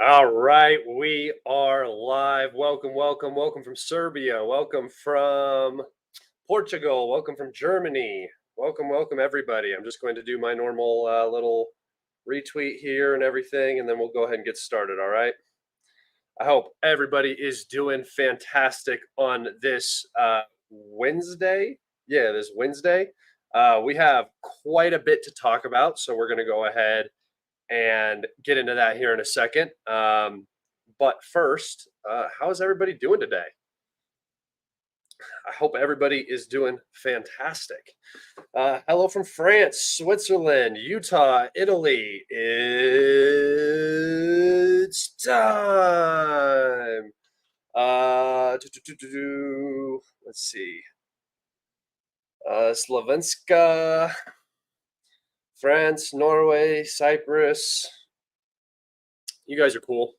All right, we are live. Welcome, welcome, welcome from Serbia. Welcome from Portugal. Welcome from Germany. Welcome, welcome, everybody. I'm just going to do my normal little retweet here and everything, and then we'll go ahead and get started. All right. I hope everybody is doing fantastic on this Wednesday. Yeah, this Wednesday. We have quite a bit to talk about, so we're going to go ahead and get into that here in a second. But first, how's everybody doing today? I hope everybody is doing fantastic. Hello from France, Switzerland, Utah, Italy. It's time. Let's see. Slovenska, France, Norway, Cyprus. You guys are cool.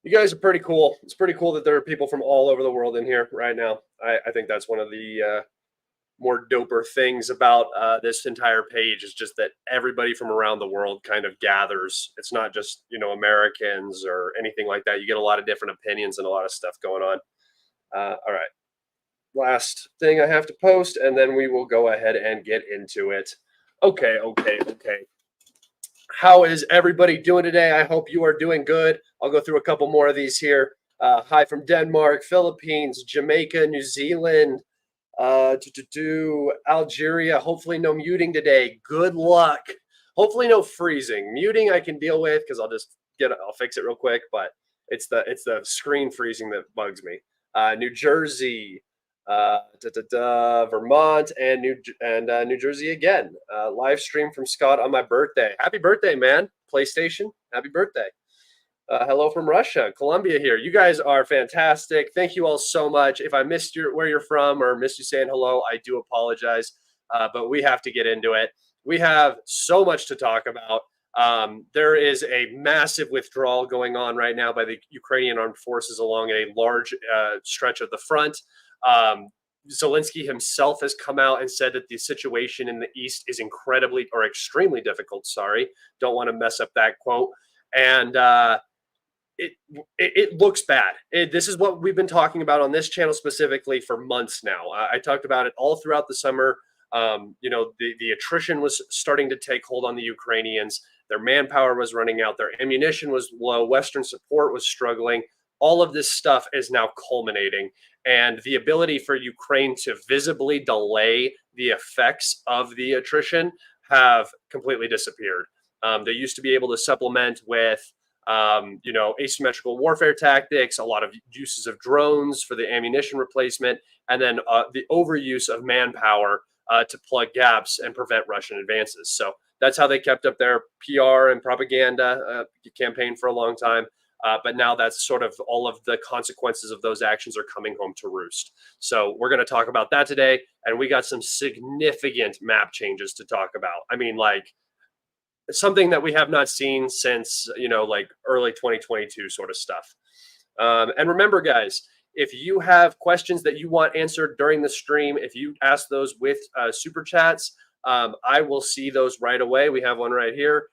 You guys are pretty cool. It's pretty cool that there are people from all over the world in here right now. I think that's one of the more doper things about this entire page is just that everybody from around the world kind of gathers. It's not just Americans or anything like that. You get a lot of different opinions and a lot of stuff going on. All right, last thing I have to post, and then we will go ahead and get into it. Okay. How is everybody doing today? I hope you are doing good. I'll go through a couple more of these here. Hi from Denmark, Philippines, Jamaica, New Zealand, Algeria. Hopefully, no muting today. Good luck. Hopefully, no freezing. Muting I can deal with because I'll fix it real quick. But it's the screen freezing that bugs me. New Jersey, Vermont, and New Jersey again. Live stream from Scott on my birthday. Happy birthday, man! PlayStation. Happy birthday. Hello from Russia, Colombia here. You guys are fantastic. Thank you all so much. If I missed where you're from or missed you saying hello, I do apologize. But we have to get into it. We have so much to talk about. There is a massive withdrawal going on right now by the Ukrainian armed forces along a large stretch of the front. Zelensky himself has come out and said that the situation in the east is extremely difficult. Sorry, don't want to mess up that quote. And it looks bad. This is what we've been talking about on this channel specifically for months now. I talked about it all throughout the summer. The attrition was starting to take hold on the Ukrainians. Their manpower was running out. Their ammunition was low. Western support was struggling. All of this stuff is now culminating. And the ability for Ukraine to visibly delay the effects of the attrition have completely disappeared. They used to be able to supplement with asymmetrical warfare tactics, a lot of uses of drones for the ammunition replacement, and then the overuse of manpower to plug gaps and prevent Russian advances. So that's how they kept up their PR and propaganda campaign for a long time. But now that's sort of all of the consequences of those actions are coming home to roost. So we're going to talk about that today. And we got some significant map changes to talk about. I mean, like, something that we have not seen since like early 2022 sort of stuff. And remember, guys, if you have questions that you want answered during the stream, if you ask those with super chats, I will see those right away. We have one right here.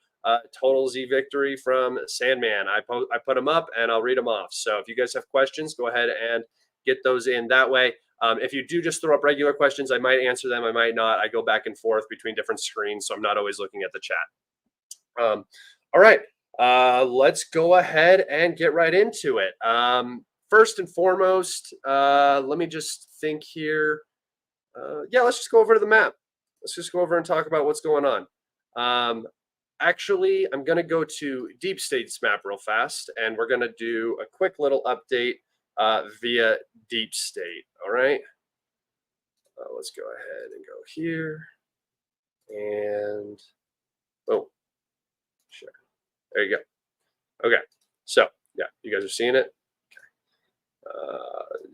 Total Z victory from Sandman. I put them up and I'll read them off. So if you guys have questions, go ahead and get those in that way. If you do just throw up regular questions, I might answer them. I might not. I go back and forth between different screens, so I'm not always looking at the chat. All right, let's go ahead and get right into it. First and foremost, let me just think here. Let's just go over to the map. Let's just go over and talk about what's going on. Actually, I'm going to go to Deep State's map real fast, and we're going to do a quick little update via Deep State. All right. Let's go ahead and go here. And, oh, sure. There you go. Okay. So, yeah, you guys are seeing it.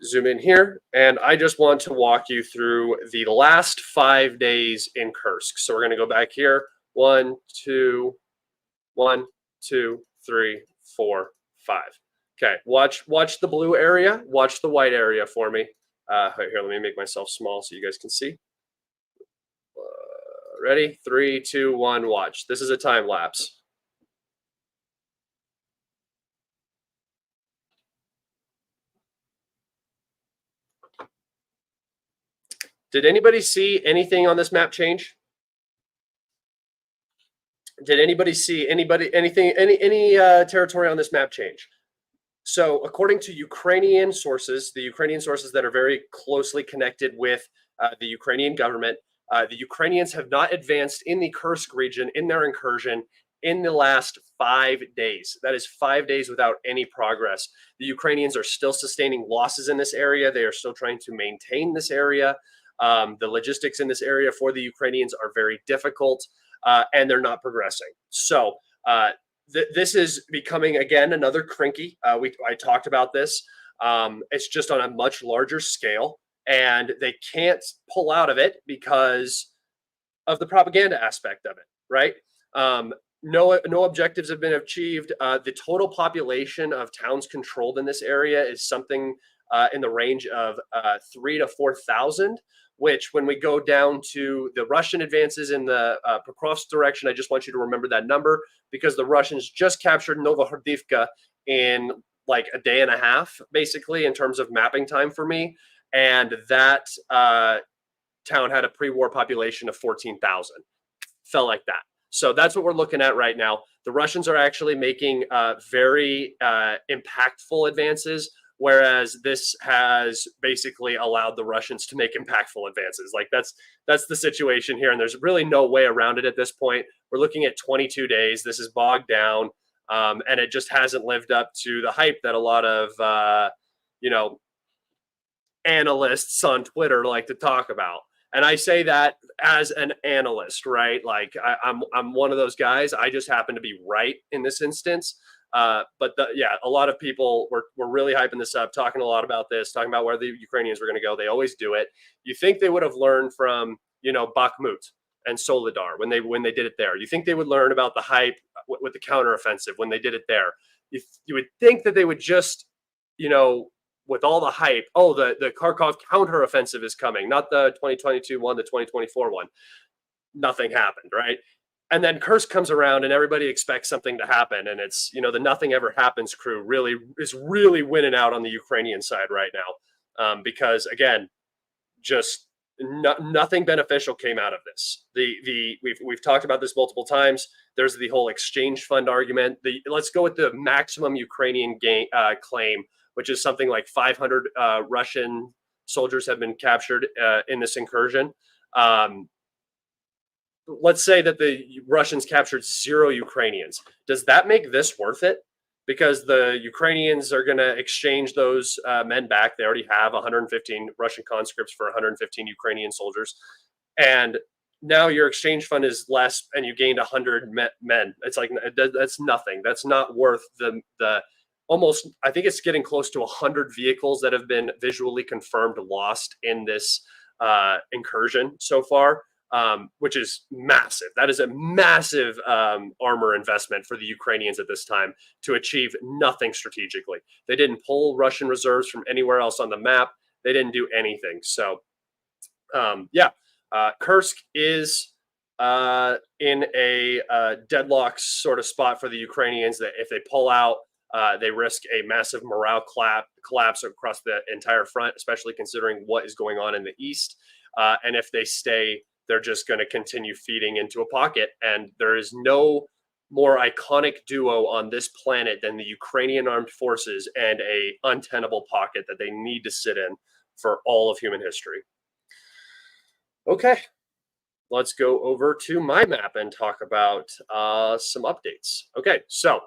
Zoom in here, and I just want to walk you through the last 5 days in Kursk. So we're going to go back here. 1, 2, 1, 2, 3, 4, 5. Okay, watch the blue area. Watch the white area for me. Here, let me make myself small so you guys can see. Ready? 3, 2, 1, watch. This is a time lapse. Did anybody see anything on this map change? Did anybody see anything, any territory on this map change? So, according to Ukrainian sources, the Ukrainian sources that are very closely connected with the Ukrainian government, the Ukrainians have not advanced in the Kursk region in their incursion in the last 5 days. That is 5 days without any progress. The Ukrainians are still sustaining losses in this area. They are still trying to maintain this area. The logistics in this area for the Ukrainians are very difficult, and they're not progressing. So, this is becoming again another crinky. I talked about this. It's just on a much larger scale, and they can't pull out of it because of the propaganda aspect of it, right? No objectives have been achieved. The total population of towns controlled in this area is something in the range of 3,000 to 4,000. Which, when we go down to the Russian advances in the Pokrovsk direction, I just want you to remember that number because the Russians just captured Novohordivka in like a day and a half, basically, in terms of mapping time for me. And that town had a pre-war population of 14,000. Felt like that. So that's what we're looking at right now. The Russians are actually making very impactful advances, whereas this has basically allowed the Russians to make impactful advances. Like that's the situation here, and there's really no way around it at this point. We're looking at 22 days. This is bogged down, and it just hasn't lived up to the hype that a lot of analysts on Twitter like to talk about. And I say that as an analyst, right? Like I'm one of those guys. I just happen to be right in this instance. But a lot of people were really hyping this up, talking a lot about this, talking about where the Ukrainians were going to go. They always do it. You think they would have learned from, Bakhmut and Soledar when they did it there. You think they would learn about the hype with the counteroffensive when they did it there. You would think that they would just, with all the hype, the Kharkov counteroffensive is coming, not the 2022 one, the 2024 one. Nothing happened, right? And then Kursk comes around and everybody expects something to happen. And it's, the nothing ever happens crew is really winning out on the Ukrainian side right now. Because again, just nothing beneficial came out of this. We've talked about this multiple times. There's the whole exchange fund argument. Let's go with the maximum Ukrainian claim, which is something like 500 Russian soldiers have been captured in this incursion. Let's say that the Russians captured 0 Ukrainians. Does that make this worth it? Because the Ukrainians are going to exchange those men back. They already have 115 Russian conscripts for 115 Ukrainian soldiers. And now your exchange fund is less and you gained 100 men. It's like, that's nothing. That's not worth the almost, I think it's getting close to 100 vehicles that have been visually confirmed lost in this incursion so far. Which is massive. That is a massive armor investment for the Ukrainians at this time to achieve nothing strategically. They didn't pull Russian reserves from anywhere else on the map. They didn't do anything. So, Kursk is in a deadlock sort of spot for the Ukrainians that if they pull out, they risk a massive morale collapse across the entire front, especially considering what is going on in the east. And if they stay, they're just going to continue feeding into a pocket. And there is no more iconic duo on this planet than the Ukrainian armed forces and a untenable pocket that they need to sit in for all of human history. Okay, let's go over to my map and talk about some updates. Okay, so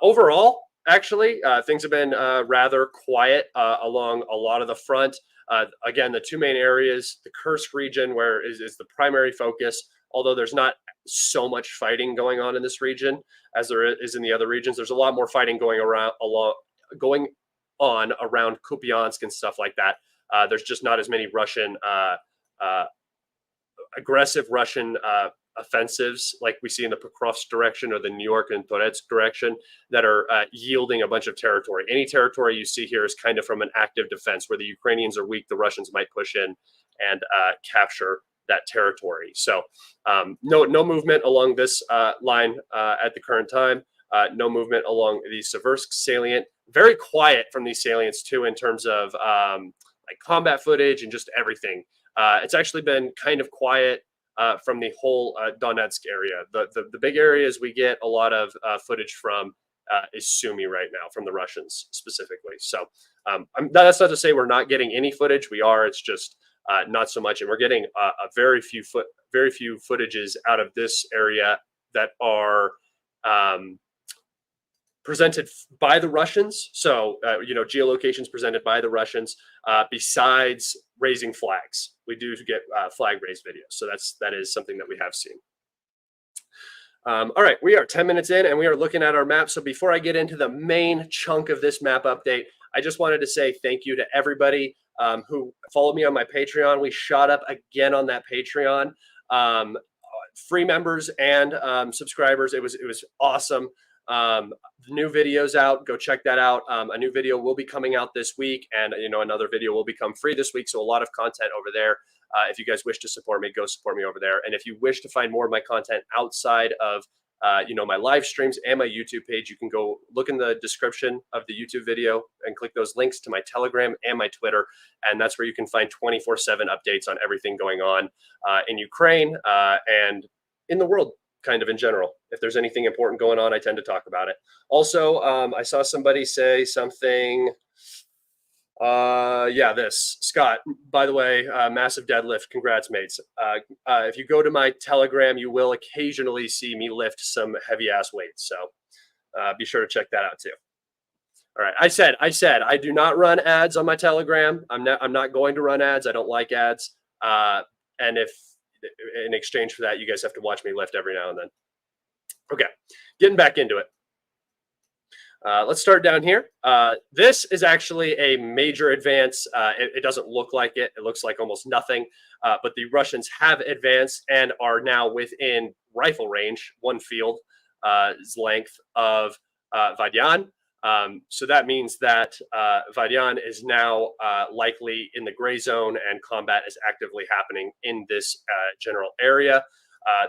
overall, actually, things have been rather quiet along a lot of the front. Again, the two main areas, the Kursk region, where is the primary focus, although there's not so much fighting going on in this region as there is in the other regions. There's a lot more fighting going on around Kupiansk and stuff like that. There's just not as many aggressive Russian offensives like we see in the Pokrovsk direction or the New York and Donetsk direction that are yielding a bunch of territory. Any territory you see here is kind of from an active defense where the Ukrainians are weak, the Russians might push in and capture that territory. So no movement along this line at the current time. No movement along the Seversk salient. Very quiet from these salients too in terms of like combat footage and just everything. It's actually been kind of quiet from the whole Donetsk area. The big areas we get a lot of footage from is Sumy right now, from the Russians specifically. So that's not to say we're not getting any footage. We are. It's just not so much, and we're getting a very few footages out of this area that are presented by the Russians. So geolocations presented by the Russians. Besides raising flags, we do get flag raised videos. So that is something that we have seen. All right, we are 10 minutes in and we are looking at our map. So before I get into the main chunk of this map update, I just wanted to say thank you to everybody who followed me on my Patreon. We shot up again on that Patreon. Free members and subscribers. It was awesome. The new video's out. Go check that out. A new video will be coming out this week, and another video will become free this week. So a lot of content over there. If you guys wish to support me, go support me over there. And if you wish to find more of my content outside of my live streams and my YouTube page, you can go look in the description of the YouTube video and click those links to my Telegram and my Twitter. And that's where you can find 24/7 updates on everything going on in Ukraine and in the world, kind of in general. If there's anything important going on, I tend to talk about it. Also, I saw somebody say something. This Scott, by the way, massive deadlift. Congrats, mates. If you go to my Telegram, you will occasionally see me lift some heavy ass weights. So be sure to check that out too. All right. I said I do not run ads on my Telegram. I'm not going to run ads. I don't like ads. And if in exchange for that, you guys have to watch me lift every now and then. Okay, getting back into it. Let's start down here. This is actually a major advance. It doesn't look like it. It looks like almost nothing. But the Russians have advanced and are now within rifle range, one field's length of Vadyan. So that means that Vadyan is now likely in the gray zone, and combat is actively happening in this general area.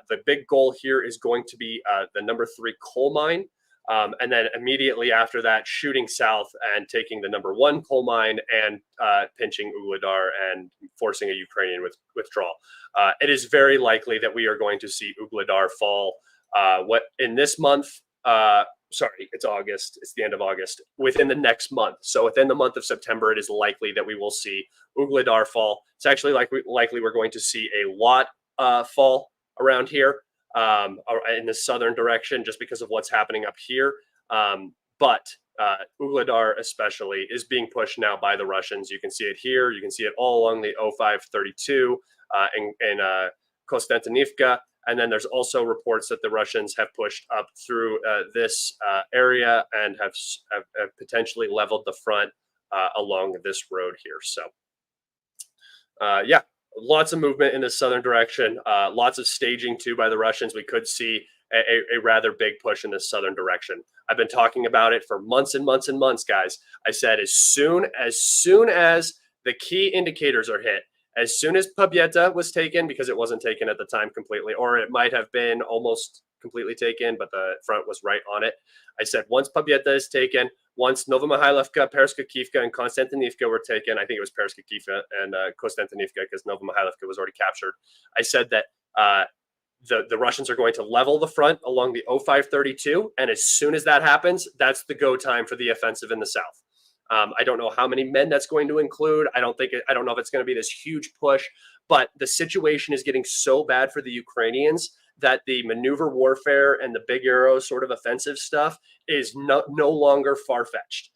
The big goal here is going to be the number 3 coal mine. And then immediately after that, shooting south and taking the number 1 coal mine and pinching Ugledar and forcing a Ukrainian withdrawal. It is very likely that we are going to see Ugledar fall in this month. Sorry, it's August. It's the end of August. Within the next month. So within the month of September, it is likely that we will see Ugledar fall. It's actually likely we're going to see a lot fall around here. In the southern direction, just because of what's happening up here. But Ugledar especially is being pushed now by the Russians. You can see it here. You can see it all along the 0532 in Konstantinivka. And then there's also reports that the Russians have pushed up through this area and have potentially leveled the front along this road here. So, lots of movement in the southern direction. Lots of staging too by the Russians. We could see a rather big push in the southern direction. I've been talking about it for months and months and months, guys. I said as soon as the key indicators are hit, as soon as Pobieda was taken, because it wasn't taken at the time completely, or it might have been almost completely taken, but the front was right on it. I said once Pobieda is taken, once Novomihailovka, Perskakivka, and Konstantinivka were taken, I think it was Perskakivka and Konstantinivka because Novomihailovka was already captured. I said that the Russians are going to level the front along the 0532, and as soon as that happens, that's the go time for the offensive in the south. I don't know how many men that's going to include. I don't know if it's going to be this huge push, but the situation is getting so bad for the Ukrainians that the maneuver warfare and the big arrow sort of offensive stuff is no longer far-fetched.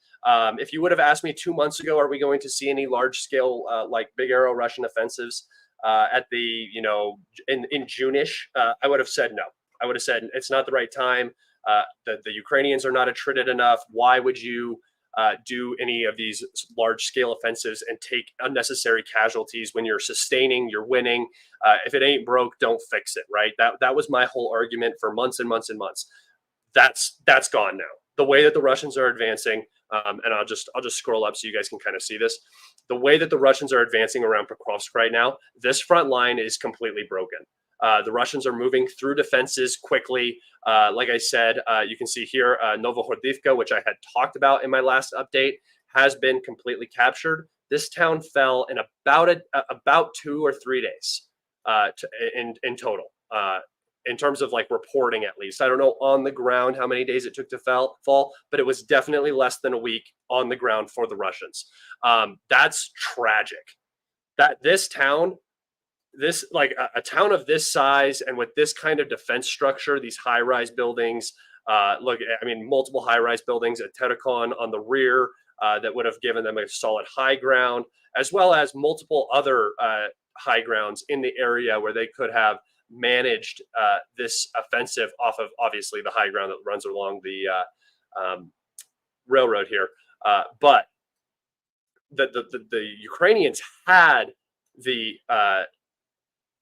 If you would have asked me 2 months ago, are we going to see any large-scale like big arrow Russian offensives at the in June-ish, I would have said no. I would have said it's not the right time. The Ukrainians are not attrited enough. Why would you do any of these large-scale offensives and take unnecessary casualties when you're sustaining, you're winning? If it ain't broke, don't fix it, right? That was my whole argument for months and months and months. That's gone now. The way that the Russians are advancing, and I'll just scroll up so you guys can kind of see this. The way that the Russians are advancing around Pokrovsk right now, this front line is completely broken. The Russians are moving through defenses quickly. Like I said, you can see here, Novohordivka, which I had talked about in my last update, has been completely captured. This town fell in about 2 or 3 days in total. In terms of like reporting, at least. I don't know on the ground how many days it took to fall, but it was definitely less than a week on the ground for the Russians. That's tragic. That this town, this like a town of this size and with this kind of defense structure, these high-rise buildings. Look, I mean, multiple high-rise buildings at Terrakon on the rear that would have given them a solid high ground, as well as multiple other high grounds in the area where they could have managed this offensive off of obviously the high ground that runs along the railroad here. But the Ukrainians had the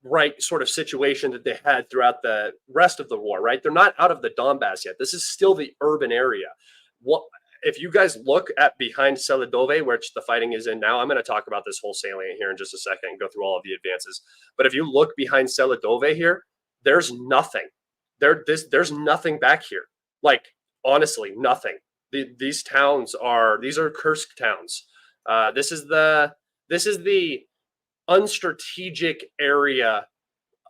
right sort of situation that they had throughout the rest of the war, right? They're not out of the Donbass yet. This is still the urban area. What if you guys look at behind Selidove, which the fighting is in now? I'm going to talk about this whole salient here in just a second and go through all of the advances. But if you look behind Selidove here, there's nothing. There's nothing back here. Like, honestly, nothing. These are Kursk towns. This is the unstrategic area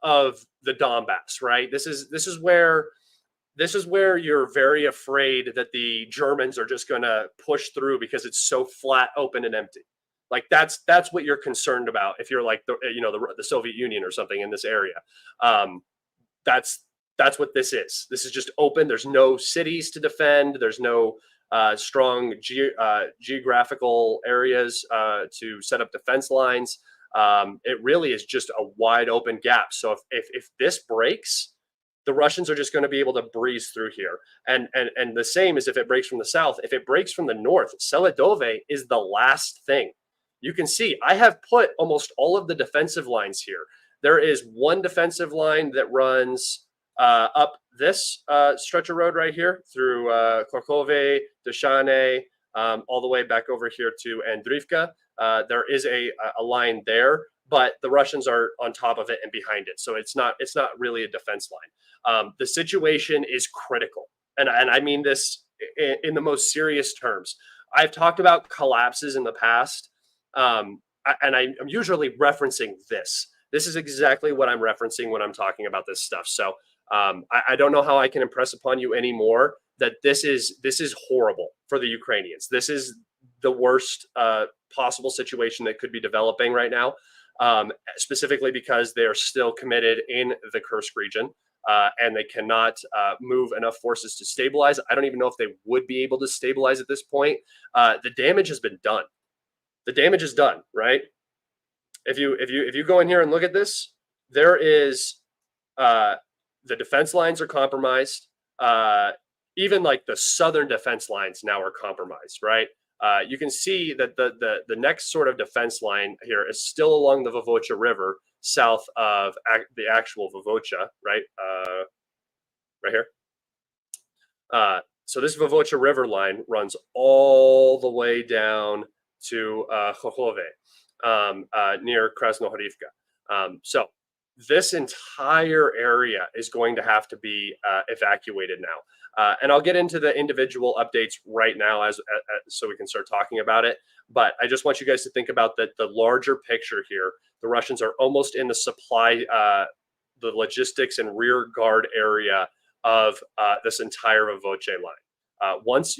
of the Donbass, right? This is where you're very afraid that the Germans are just going to push through because it's so flat, open, and empty. Like that's what you're concerned about if you're like the Soviet Union or something in this area. That's what this is. This is just open. There's no cities to defend. There's no strong geographical areas to set up defense lines. It really is just a wide open gap. So if this breaks, the Russians are just going to be able to breeze through here. And the same as if it breaks from the south. If it breaks from the north, Selidove is the last thing. You can see I have put almost all of the defensive lines here. There is one defensive line that runs up this stretch of road right here through Kharkove, Deshane, all the way back over here to Andrivka. There is a line there, but the Russians are on top of it and behind it. So it's not really a defense line. The situation is critical. And I mean this in the most serious terms. I've talked about collapses in the past, and I'm usually referencing this. This is exactly what I'm referencing when I'm talking about this stuff. So I don't know how I can impress upon you anymore that this is horrible for the Ukrainians. This is the worst possible situation that could be developing right now, specifically because they're still committed in the Kursk region and they cannot move enough forces to stabilize. I don't even know if they would be able to stabilize at this point. The damage has been done. The damage is done, right? If you go in here and look at this, there is the defense lines are compromised. Even like the southern defense lines now are compromised, right? You can see that the next sort of defense line here is still along the Vovocha River, south of the actual Vovocha, right? Right here. So this Vovocha River line runs all the way down to Kharkove, near Krasnohorivka. So this entire area is going to have to be evacuated now. And I'll get into the individual updates right now as so we can start talking about it. But I just want you guys to think about the larger picture here. The Russians are almost in the supply, the logistics and rear guard area of this entire Vovoche line. Once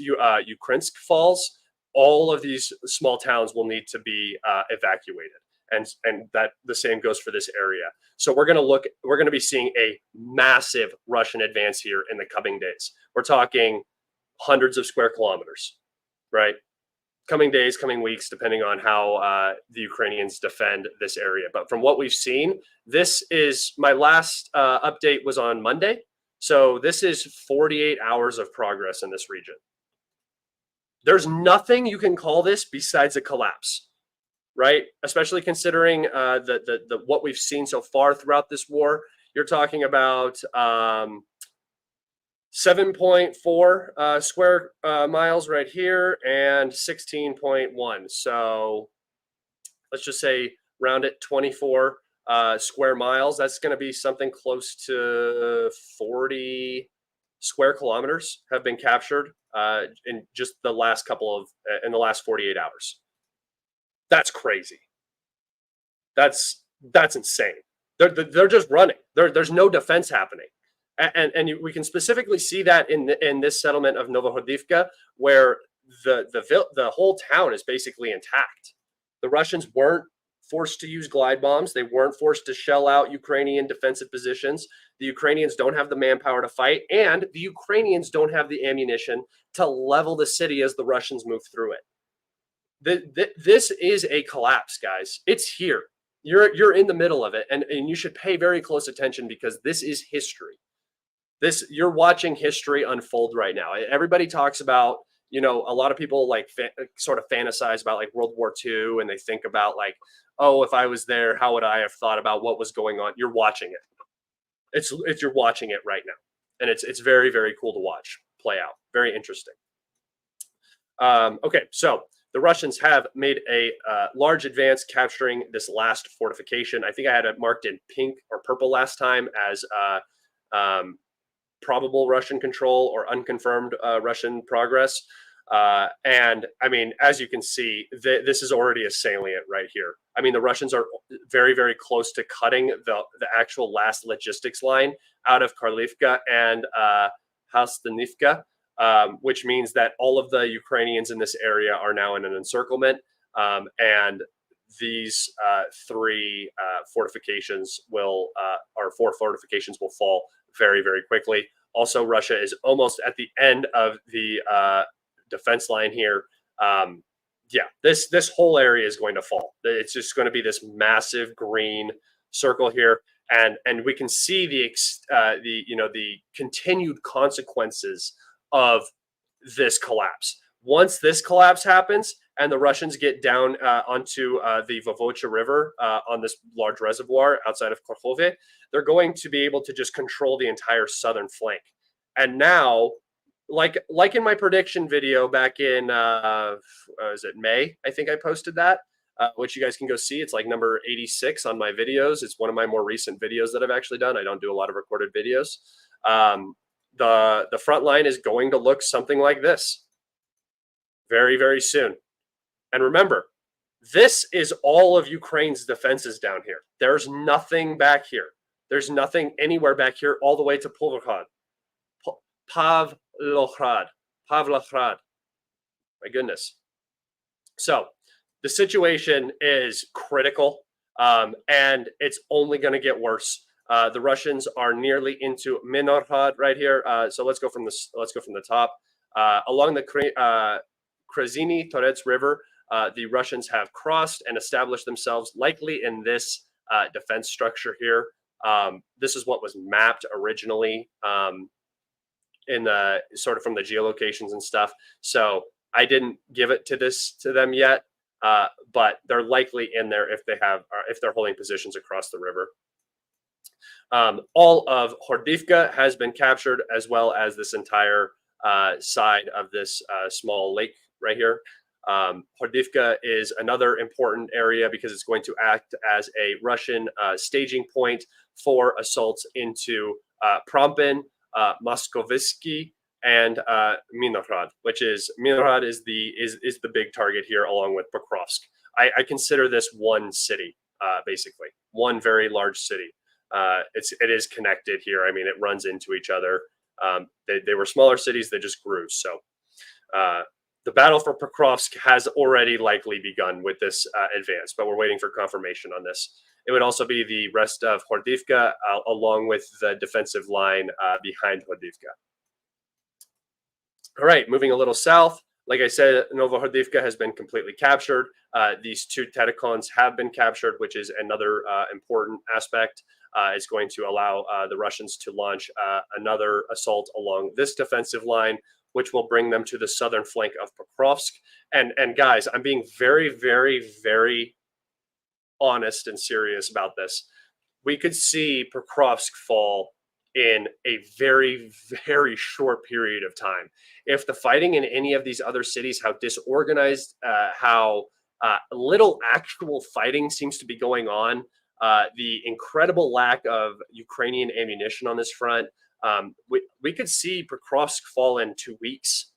Kursk falls, all of these small towns will need to be evacuated. And that the same goes for this area. So we're going to be seeing a massive Russian advance here in the coming days. We're talking hundreds of square kilometers, right? Coming days, coming weeks, depending on how the Ukrainians defend this area. But from what we've seen, this is my last update was on Monday. So this is 48 hours of progress in this region. There's nothing you can call this besides a collapse. Right, especially considering the what we've seen so far throughout this war. You're talking about 7.4 square miles right here and 16.1. So let's just say round it 24 square miles. That's going to be something close to 40 square kilometers have been captured in just the last 48 hours. That's crazy. That's insane. They're just running. There's no defense happening, and we can specifically see that in this settlement of Novohordivka, where the whole town is basically intact. The Russians weren't forced to use glide bombs. They weren't forced to shell out Ukrainian defensive positions. The Ukrainians don't have the manpower to fight, and the Ukrainians don't have the ammunition to level the city as the Russians move through it. This is a collapse, guys. It's here. You're in the middle of it, and you should pay very close attention because this is history. You're watching history unfold right now. Everybody talks about, a lot of people like sort of fantasize about like World War II, and they think about like, oh, if I was there, how would I have thought about what was going on? You're watching it. You're watching it right now, and it's very, very cool to watch play out. Very interesting. Okay, so the Russians have made a large advance, capturing this last fortification. I think I had it marked in pink or purple last time as probable Russian control or unconfirmed Russian progress. And I mean, as you can see, this is already a salient right here. I mean, the Russians are very, very close to cutting the actual last logistics line out of Karlivka and Halstanivka. Which means that all of the Ukrainians in this area are now in an encirclement, and these three fortifications or four fortifications will fall very, very quickly. Also, Russia is almost at the end of the defense line here. Yeah, this whole area is going to fall. It's just going to be this massive green circle here, and we can see the continued consequences of this collapse. Once this collapse happens and the Russians get down onto the Vovocha River on this large reservoir outside of Korkhove, they're going to be able to just control the entire southern flank. And now, like in my prediction video back in, is it May? I think I posted that, which you guys can go see. It's like number 86 on my videos. It's one of my more recent videos that I've actually done. I don't do a lot of recorded videos. The front line is going to look something like this very, very soon. And remember, this is all of Ukraine's defenses down here. There's nothing back here. There's nothing anywhere back here all the way to Pavlograd. Pavlograd. My goodness. So the situation is critical, and it's only going to get worse. The Russians are nearly into Minorhad right here. So let's go from the top. Along the Krazini Torets River, the Russians have crossed and established themselves, likely in this defense structure here. This is what was mapped originally in the sort of from the geolocations and stuff. So I didn't give it to them yet, but they're likely in there if they're holding positions across the river. All of Hordivka has been captured, as well as this entire side of this small lake right here. Hordivka is another important area because it's going to act as a Russian staging point for assaults into Prompin, Moskovsky, and Minorhad, Minorhad is the big target here, along with Pokrovsk. I consider this one city, basically one very large city. It is connected here. I mean, it runs into each other. They were smaller cities. They just grew. So the battle for Pokrovsk has already likely begun with this advance, but we're waiting for confirmation on this. It would also be the rest of Hordivka, along with the defensive line behind Hordivka. All right, moving a little south. Like I said, Novohordivka has been completely captured. These two Tetikons have been captured, which is another important aspect. It's going to allow the Russians to launch another assault along this defensive line, which will bring them to the southern flank of Pokrovsk. And guys, I'm being very, very, very honest and serious about this. We could see Pokrovsk fall in a very, very short period of time. If the fighting in any of these other cities, how disorganized, how little actual fighting seems to be going on, the incredible lack of Ukrainian ammunition on this front, we could see Pokrovsk fall in 2 weeks.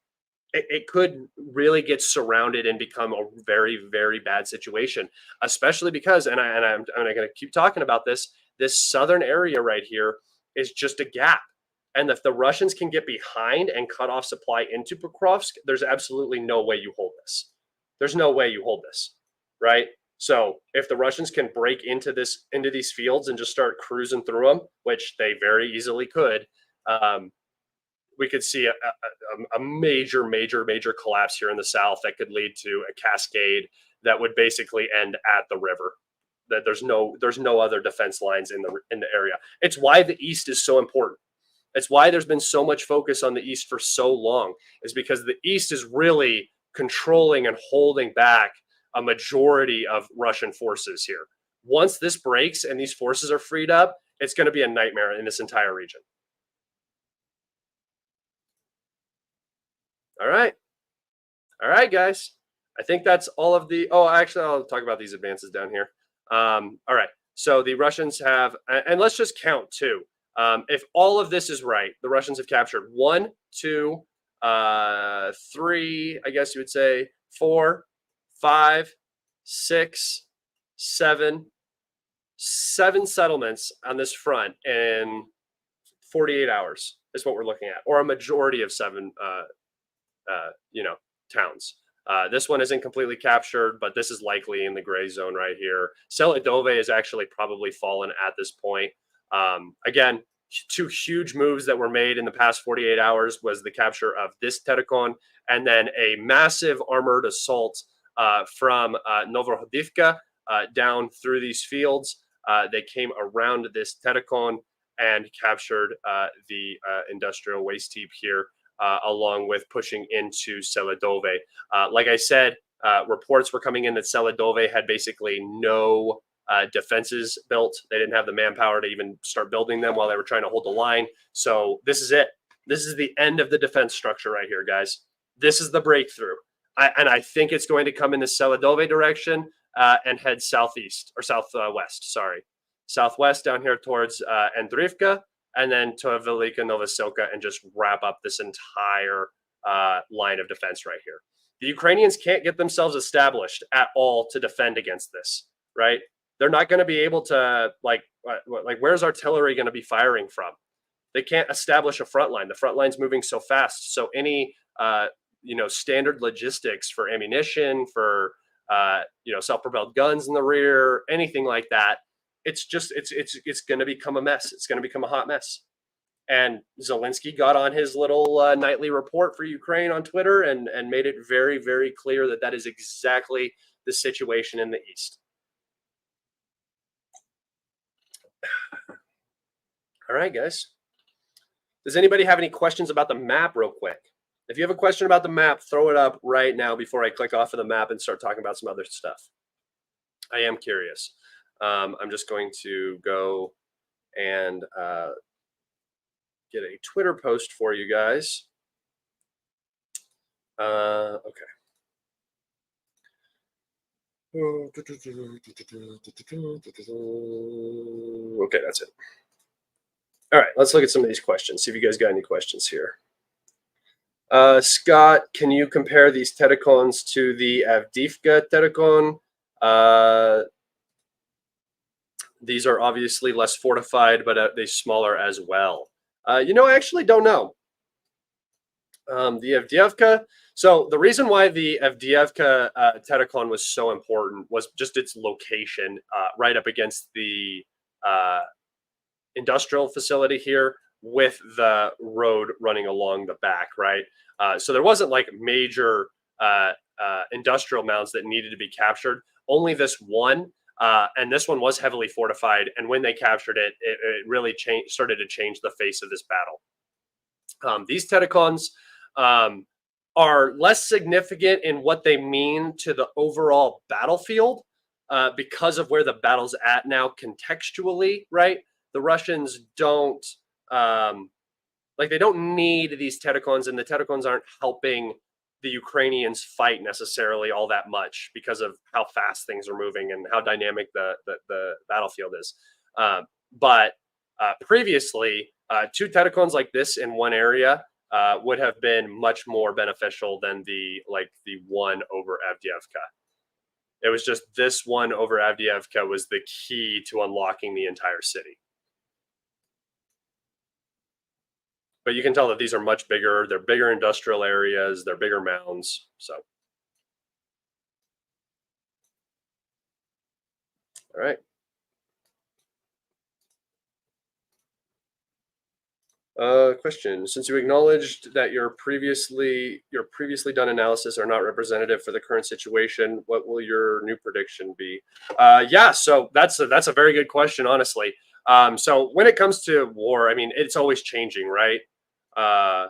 it could really get surrounded and become a very, very bad situation, especially because, I'm going to keep talking about this, this southern area right here is just a gap. And if the Russians can get behind and cut off supply into Pokrovsk, there's absolutely no way you hold this. There's no way you hold this, right? So if the Russians can break into these fields and just start cruising through them, which they very easily could, we could see a major, major, major collapse here in the south that could lead to a cascade that would basically end at the river. That there's no other defense lines in the area. It's why the east is so important. It's why there's been so much focus on the east for so long, is because the east is really controlling and holding back a majority of Russian forces here. Once this breaks and these forces are freed up, it's going to be a nightmare in this entire region. All right. All right, guys. I think that's all of the, oh, actually, I'll talk about these advances down here. All right. So the Russians have, and let's just count too. If all of this is right, the Russians have captured 1, 2, 3, I guess you would say 4, 5, 6, 7 settlements on this front in 48 hours is what we're looking at, or a majority of 7 towns. This one isn't completely captured, but this is likely in the gray zone right here. Seladove is actually probably fallen at this point. Again, 2 huge moves that were made in the past 48 hours was the capture of this Terikon, and then a massive armored assault from Novohodivka down through these fields. They came around this Terikon and captured the industrial waste heap here, along with pushing into Seladove. Like I said, reports were coming in that Seladove had basically no defenses built. They didn't have the manpower to even start building them while they were trying to hold the line. So this is it. This is the end of the defense structure right here, guys. This is the breakthrough. I think it's going to come in the Seladove direction and head southeast or southwest. Southwest down here towards Andrivka, and then to Velika Novosilka, and just wrap up this entire line of defense right here. The Ukrainians can't get themselves established at all to defend against this, right? They're not going to be able to, like where's artillery going to be firing from? They can't establish a front line. The front line's moving so fast. So any, standard logistics for ammunition, for, self-propelled guns in the rear, anything like that, it's going to become a mess. It's going to become a hot mess. And Zelensky got on his little nightly report for Ukraine on Twitter and made it very, very clear that is exactly the situation in the East. All right, guys. Does anybody have any questions about the map real quick? If you have a question about the map, throw it up right now before I click off of the map and start talking about some other stuff. I am curious. I'm just going to go and get a Twitter post for you guys. Okay. Okay, that's it. All right, let's look at some of these questions. See if you guys got any questions here. Scott, can you compare these Terikons to the Avdiivka Terikon? These are obviously less fortified, but they're smaller as well. I actually don't know. The Avdiivka. So the reason why the Avdiivka Terikon was so important was just its location, right up against the industrial facility here, with the road running along the back, right? So there wasn't like major industrial mounds that needed to be captured. Only this one, and this one was heavily fortified. And when they captured it, it really started to change the face of this battle. These Terikons are less significant in what they mean to the overall battlefield because of where the battle's at now contextually, right? The Russians don't they don't need these Terikons, and the Terikons aren't helping the Ukrainians fight necessarily all that much because of how fast things are moving and how dynamic the battlefield is. But previously, 2 Terikons like this in one area would have been much more beneficial than the one over Avdiivka. It was just this one over Avdiivka was the key to unlocking the entire city. But you can tell that these are much bigger. They're bigger industrial areas. They're bigger mounds. So, all right. Question: Since you acknowledged that your previously done analysis are not representative for the current situation, what will your new prediction be? Yeah, so that's a very good question, honestly. So when it comes to war, I mean, it's always changing, right? Uh,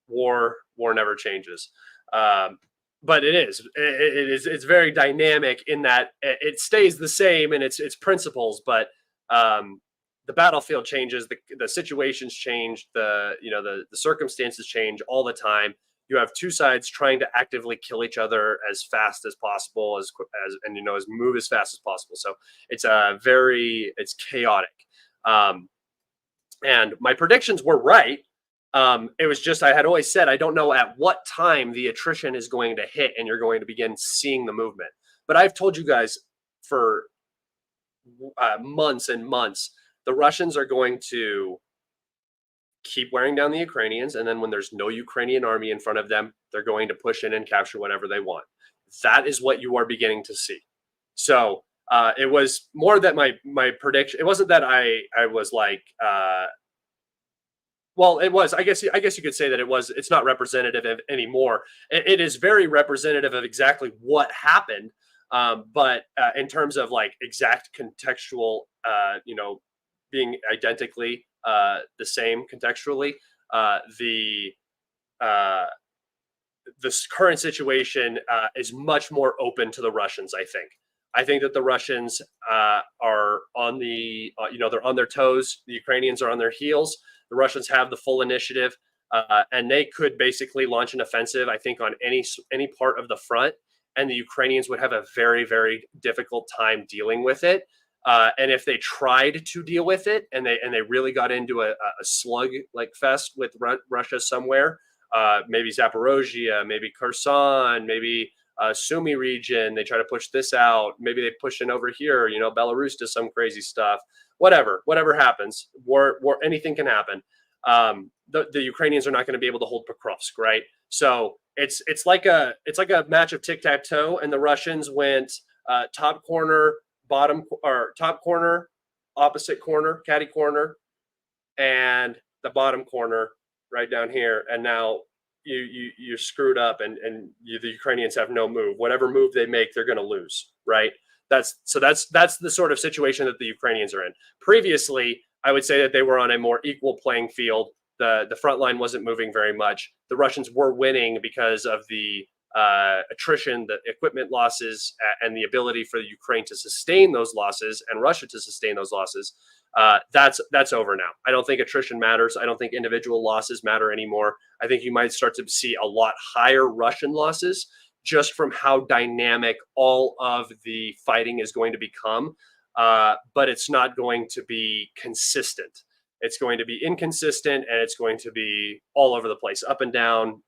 war never changes. But it's very dynamic in that it stays the same in its principles, but um, the battlefield changes, the situations change, the circumstances change all the time. You have two sides trying to actively kill each other as fast as possible, as move as fast as possible. So it's chaotic. Um, and my predictions were right. It was just I had always said I don't know at what time the attrition is going to hit and you're going to begin seeing the movement. But I've told you guys for months and months the Russians are going to keep wearing down the Ukrainians, and then when there's no Ukrainian army in front of them, they're going to push in and capture whatever they want. That is what you are beginning to see. So it was more that my prediction. It wasn't that I was like. Well, it was. I guess you could say that it was. It's not representative anymore. It is very representative of exactly what happened. But in terms of like exact contextual, being identically the same contextually, the this current situation is much more open to the Russians. I think that the Russians are on they're on their toes. The Ukrainians are on their heels. The Russians have the full initiative, and they could basically launch an offensive. I think on any part of the front, and the Ukrainians would have a very very difficult time dealing with it. And if they tried to deal with it, and they really got into a slug like fest with Russia somewhere, maybe Zaporozhye, maybe Kherson, maybe Sumy region, they try to push this out. Maybe they push in over here. Belarus does some crazy stuff. Whatever happens, war, anything can happen. The Ukrainians are not going to be able to hold Pokrovsk, right? So it's like a match of tic tac toe, and the Russians went top corner, bottom or top corner, opposite corner, caddy corner, and the bottom corner right down here. And now you're screwed up, and the Ukrainians have no move. Whatever move they make, they're going to lose, right? That's the sort of situation that the Ukrainians are in. Previously, I would say that they were on a more equal playing field. The front line wasn't moving very much. The Russians were winning because of the attrition, the equipment losses, and the ability for Ukraine to sustain those losses and Russia to sustain those losses. That's over now. I don't think attrition matters. I don't think individual losses matter anymore. I think you might start to see a lot higher Russian losses just from how dynamic all of the fighting is going to become. But it's not going to be consistent. It's going to be inconsistent, and it's going to be all over the place, up and down.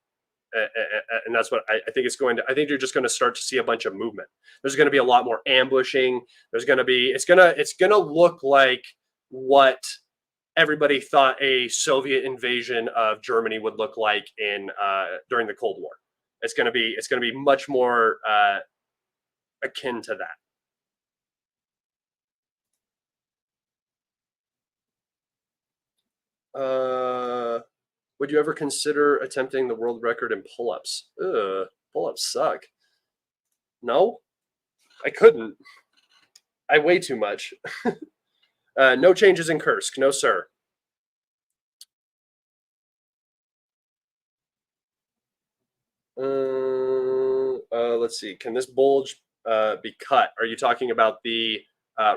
And that's what I think it's going to. I think you're just going to start to see a bunch of movement. There's going to be a lot more ambushing. It's going to look like what everybody thought a Soviet invasion of Germany would look like during the Cold War. It's going to be much more akin to that. Would you ever consider attempting the world record in pull-ups? Pull-ups suck. No, I couldn't. I weigh too much. No changes in Kursk. No, sir. Let's see. Can this bulge be cut? Are you talking about the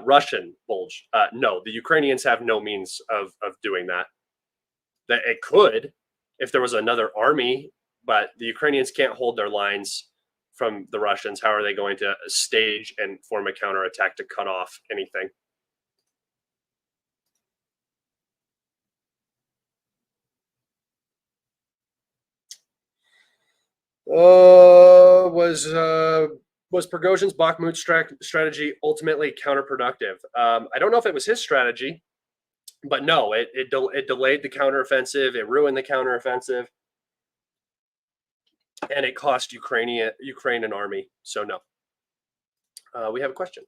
Russian bulge? No, the Ukrainians have no means of doing that. That it could if there was another army, but the Ukrainians can't hold their lines from the Russians. How are they going to stage and form a counterattack to cut off anything? Was Prigozhin's Bakhmut strategy ultimately counterproductive? I don't know if it was his strategy, but no, it delayed the counteroffensive. It ruined the counteroffensive, and it cost Ukraine an army. So no. We have a question.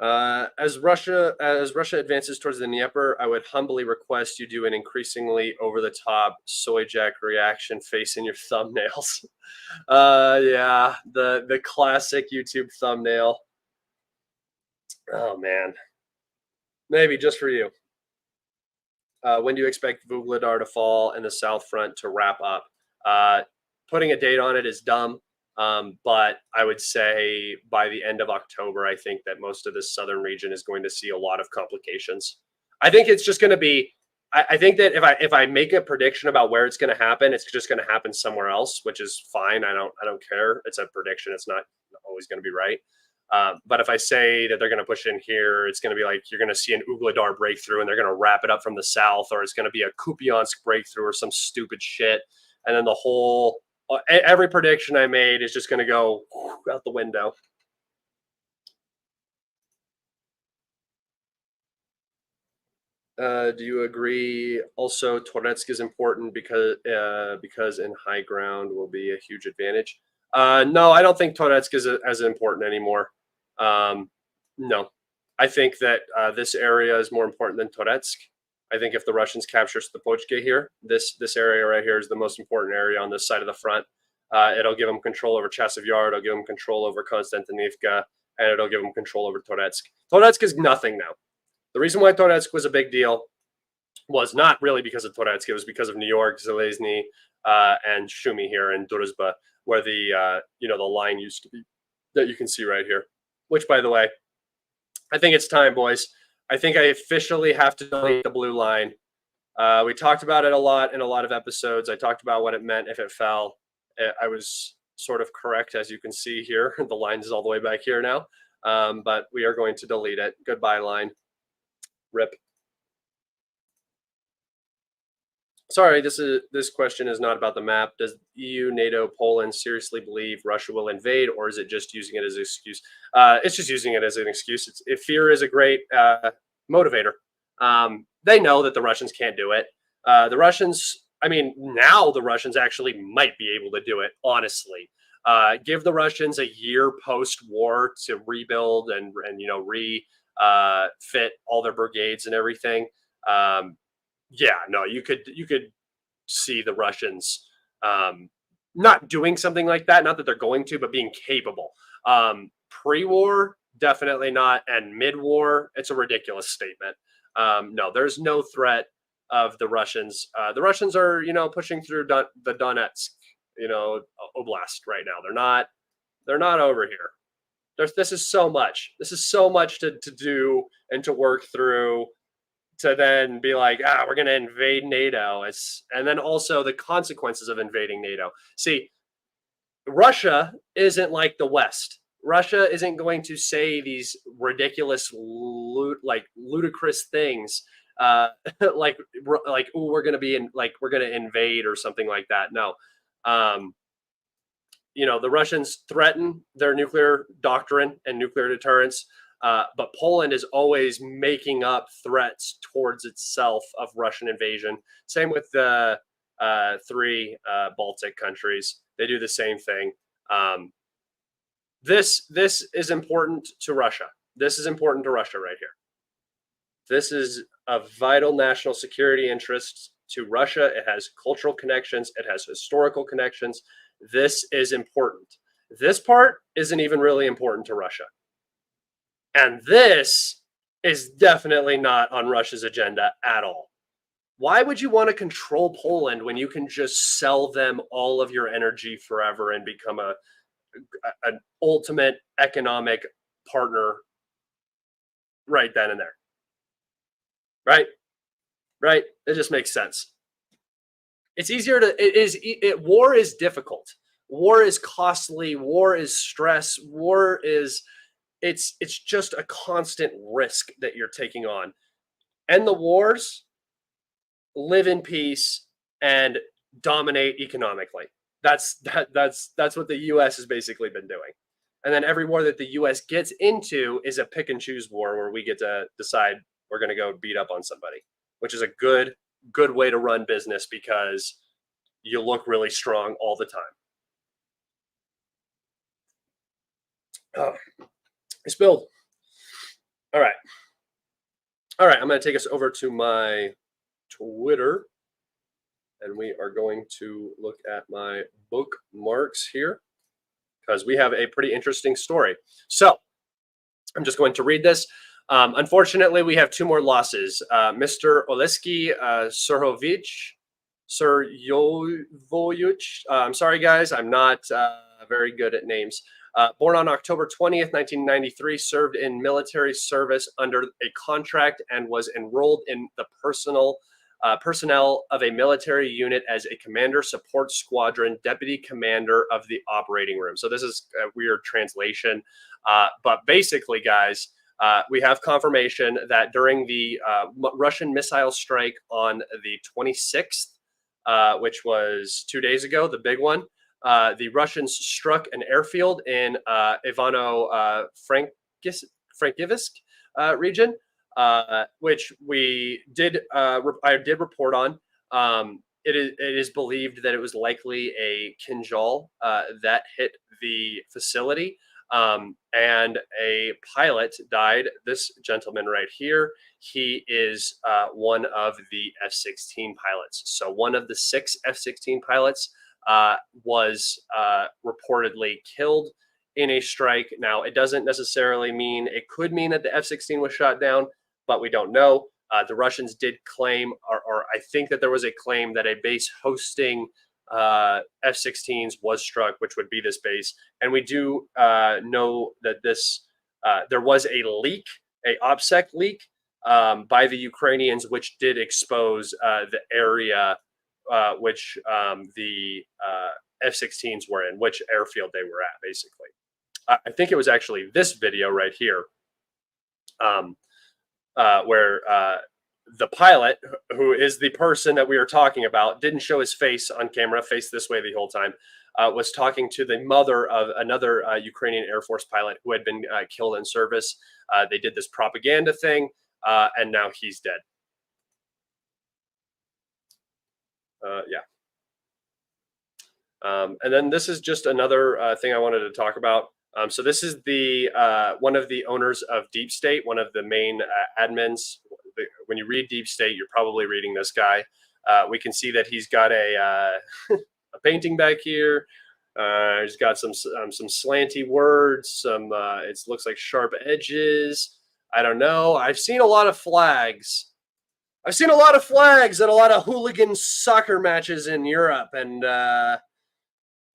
As Russia advances towards the Dnieper, I would humbly request you do an increasingly over-the-top soy jack reaction face in your thumbnails. Yeah, the classic YouTube thumbnail. Oh man, maybe just for you. When do you expect Vuhledar to fall and the South Front to wrap up? Putting a date on it is dumb. But I would say by the end of October, I think that most of the southern region is going to see a lot of complications. I think it's just going to be. I think that if I make a prediction about where it's going to happen, it's just going to happen somewhere else, which is fine. I don't care. It's a prediction. It's not always going to be right. But if I say that they're going to push in here, it's going to be like you're going to see an Ugledar breakthrough, and they're going to wrap it up from the south, or it's going to be a Kupiansk breakthrough or some stupid shit, and then the whole. Every prediction I made is just going to go out the window. Do you agree? Also, Toretsk is important because in high ground will be a huge advantage. No, I don't think Toretsk is as important anymore. No, I think that this area is more important than Toretsk. I think if the Russians capture Stopotchke here, this area right here is the most important area on this side of the front. It'll give them control over Chasiv Yar, it'll give them control over Konstantinivka, and it'll give them control over Toretsk. Toretsk is nothing now. The reason why Toretsk was a big deal was not really because of Toretsk. It was because of New York, Zelezny, and Shumi here in Druzhba, where the line used to be that you can see right here. Which, by the way, I think it's time, boys. I think I officially have to delete the blue line. We talked about it a lot in a lot of episodes. I talked about what it meant if it fell. I was sort of correct, as you can see here. The line is all the way back here now. But we are going to delete it. Goodbye, line. RIP. Sorry, this question is not about the map. Does EU, NATO, Poland seriously believe Russia will invade, or is it just using it as an excuse? It's just using it as an excuse. Fear is a great motivator. They know that the Russians can't do it. The Russians, now the Russians actually might be able to do it, honestly. Give the Russians a year post-war to rebuild and fit all their brigades and everything. You could see the Russians not doing something like that. Not that they're going to, but being capable. Pre-war, definitely not, and mid-war, it's a ridiculous statement. No, there's no threat of the Russians. The Russians are, pushing through the Donetsk, oblast right now. They're not over here. This is so much. This is so much to do and to work through. To then be like, we're going to invade NATO. And then also the consequences of invading NATO. See, Russia isn't like the West. Russia isn't going to say these ridiculous, ludicrous things, like we're going to invade or something like that. No, the Russians threaten their nuclear doctrine and nuclear deterrence. But Poland is always making up threats towards itself of Russian invasion. Same with the three Baltic countries. They do the same thing. This is important to Russia. This is important to Russia right here. This is of vital national security interest to Russia. It has cultural connections. It has historical connections. This is important. This part isn't even really important to Russia. And this is definitely not on Russia's agenda at all. Why would you want to control Poland when you can just sell them all of your energy forever and become an ultimate economic partner right then and there? Right? It just makes sense. It's easier war is difficult. War is costly. War is stress. War is... It's just a constant risk that you're taking on. End the wars, live in peace, and dominate economically. That's what the U.S. has basically been doing. And then every war that the U.S. gets into is a pick and choose war where we get to decide we're going to go beat up on somebody, which is a good way to run business because you look really strong all the time. Oh, I spilled. All right. I'm going to take us over to my Twitter, and we are going to look at my bookmarks here because we have a pretty interesting story. So I'm just going to read this. Unfortunately, we have two more losses. Mr. Oleski Suryovoyuch. I'm sorry, guys. I'm not very good at names. Born on October 20th, 1993, served in military service under a contract and was enrolled in the personnel of a military unit as a commander support squadron deputy commander of the operating room. So this is a weird translation, but basically, guys, we have confirmation that during the Russian missile strike on the 26th, which was 2 days ago, the big one, the Russians struck an airfield in Ivano-Frankivsk region, which I did report on. It is believed that it was likely a Kinjal that hit the facility, and a pilot died. This gentleman right here, he is one of the F-16 pilots. So one of the 6 F-16 pilots was reportedly killed in a strike. Now, it doesn't necessarily mean, it could mean that the F-16 was shot down, but we don't know. The Russians did claim, or I think that there was a claim that a base hosting F-16s was struck, which would be this base. And we do know that there was a leak, a OPSEC leak by the Ukrainians, which did expose the area which the F-16s were in, which airfield they were at, basically. I think it was actually this video right here, where the pilot, who is the person that we are talking about, didn't show his face on camera, faced this way the whole time, was talking to the mother of another Ukrainian Air Force pilot who had been killed in service. They did this propaganda thing, and now he's dead. And then this is just another thing I wanted to talk about. So this is the one of the owners of Deep State, one of the main admins. When you read Deep State, you're probably reading this guy. We can see that he's got a painting back here. He's got some slanty words. It looks like sharp edges. I don't know. I've seen a lot of flags. I've seen a lot of flags at a lot of hooligan soccer matches in Europe, and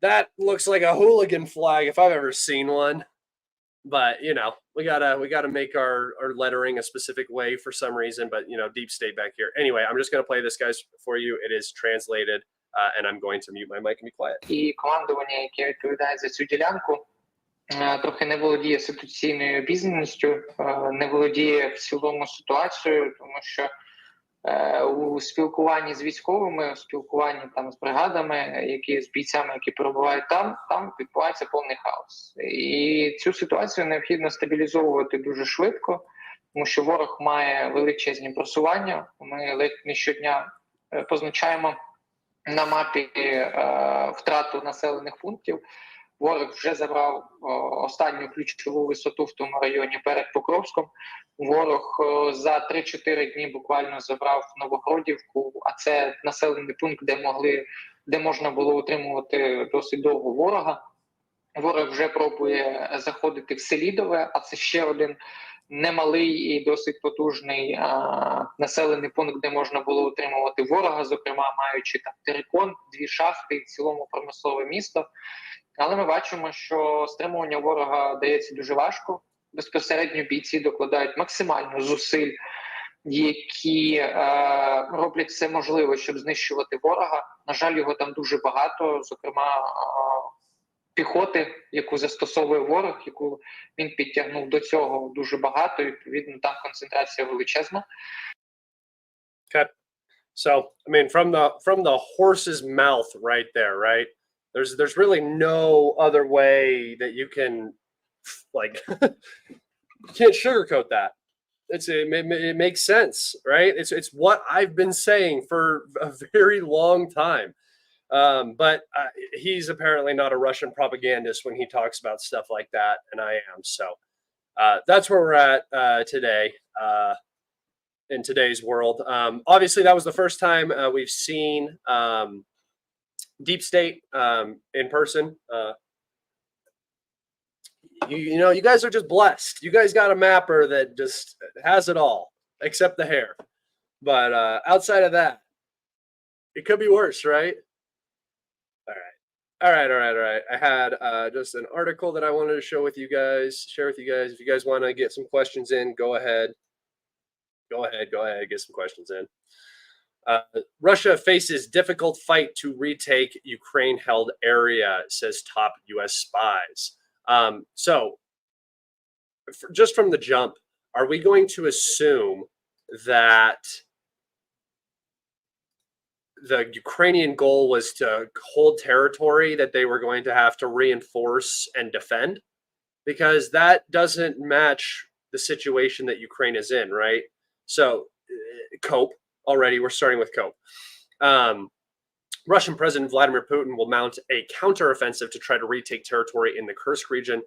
that looks like a hooligan flag if I've ever seen one. But you know, we gotta make our lettering a specific way for some reason. But you know, Deep State back here. Anyway, I'm just gonna play this, guys, for you. It is translated, and I'm going to mute my mic and be quiet. І командування, яке відповідає за цю ділянку, трохи не володіє ситуаційною обізнаністю, не володіє в цілому ситуацією, тому що у спілкуванні з військовими, у спілкуванні там з бригадами, з бійцями, які перебувають там відбувається повний хаос. І цю ситуацію необхідно стабілізовувати дуже швидко, тому що ворог має величезні просування. Ми ледь не щодня позначаємо на мапі втрату населених пунктів. Ворог вже забрав останню ключову висоту в тому районі перед Покровском. Ворог за 3-4 дні буквально забрав Новогродівку, а це населений пункт, де можна було утримувати досить довго ворога. Ворог вже пробує заходити в Селідове, а це ще один немалий і досить потужний населений пункт, де можна було утримувати ворога, зокрема маючи там терикон, 2 шахти і в цілому промислове місто. Але ми бачимо, що стримування ворога дається дуже важко. Безпосередньо бійці докладають максимально зусиль, які роблять все можливе, щоб знищувати ворога. На жаль, його там дуже багато, зокрема піхоти, яку застосовує ворог, яку він підтягнув до цього дуже багато, і відповідно там концентрація величезна. Okay. So, I mean, from the horse's mouth right there, right? There's really no other way that you can like you can't sugarcoat that. It makes sense, right? It's what I've been saying for a very long time. But he's apparently not a Russian propagandist when he talks about stuff like that, and I am. So that's where we're at today in today's world. Obviously, that was the first time we've seen Deep State in person. You know, you guys are just blessed. You guys got a mapper that just has it all, except the hair. But outside of that, it could be worse, right? All right. All right, all right, all right. I had just an article that I wanted to share with you guys. If you guys want to get some questions in, go ahead. Go ahead. Get some questions in. Russia faces difficult fight to retake Ukraine-held area, says top U.S. spies. So, just from the jump, are we going to assume that the Ukrainian goal was to hold territory that they were going to have to reinforce and defend? Because that doesn't match the situation that Ukraine is in, right? So, cope already. We're starting with cope. Russian President Vladimir Putin will mount a counteroffensive to try to retake territory in the Kursk region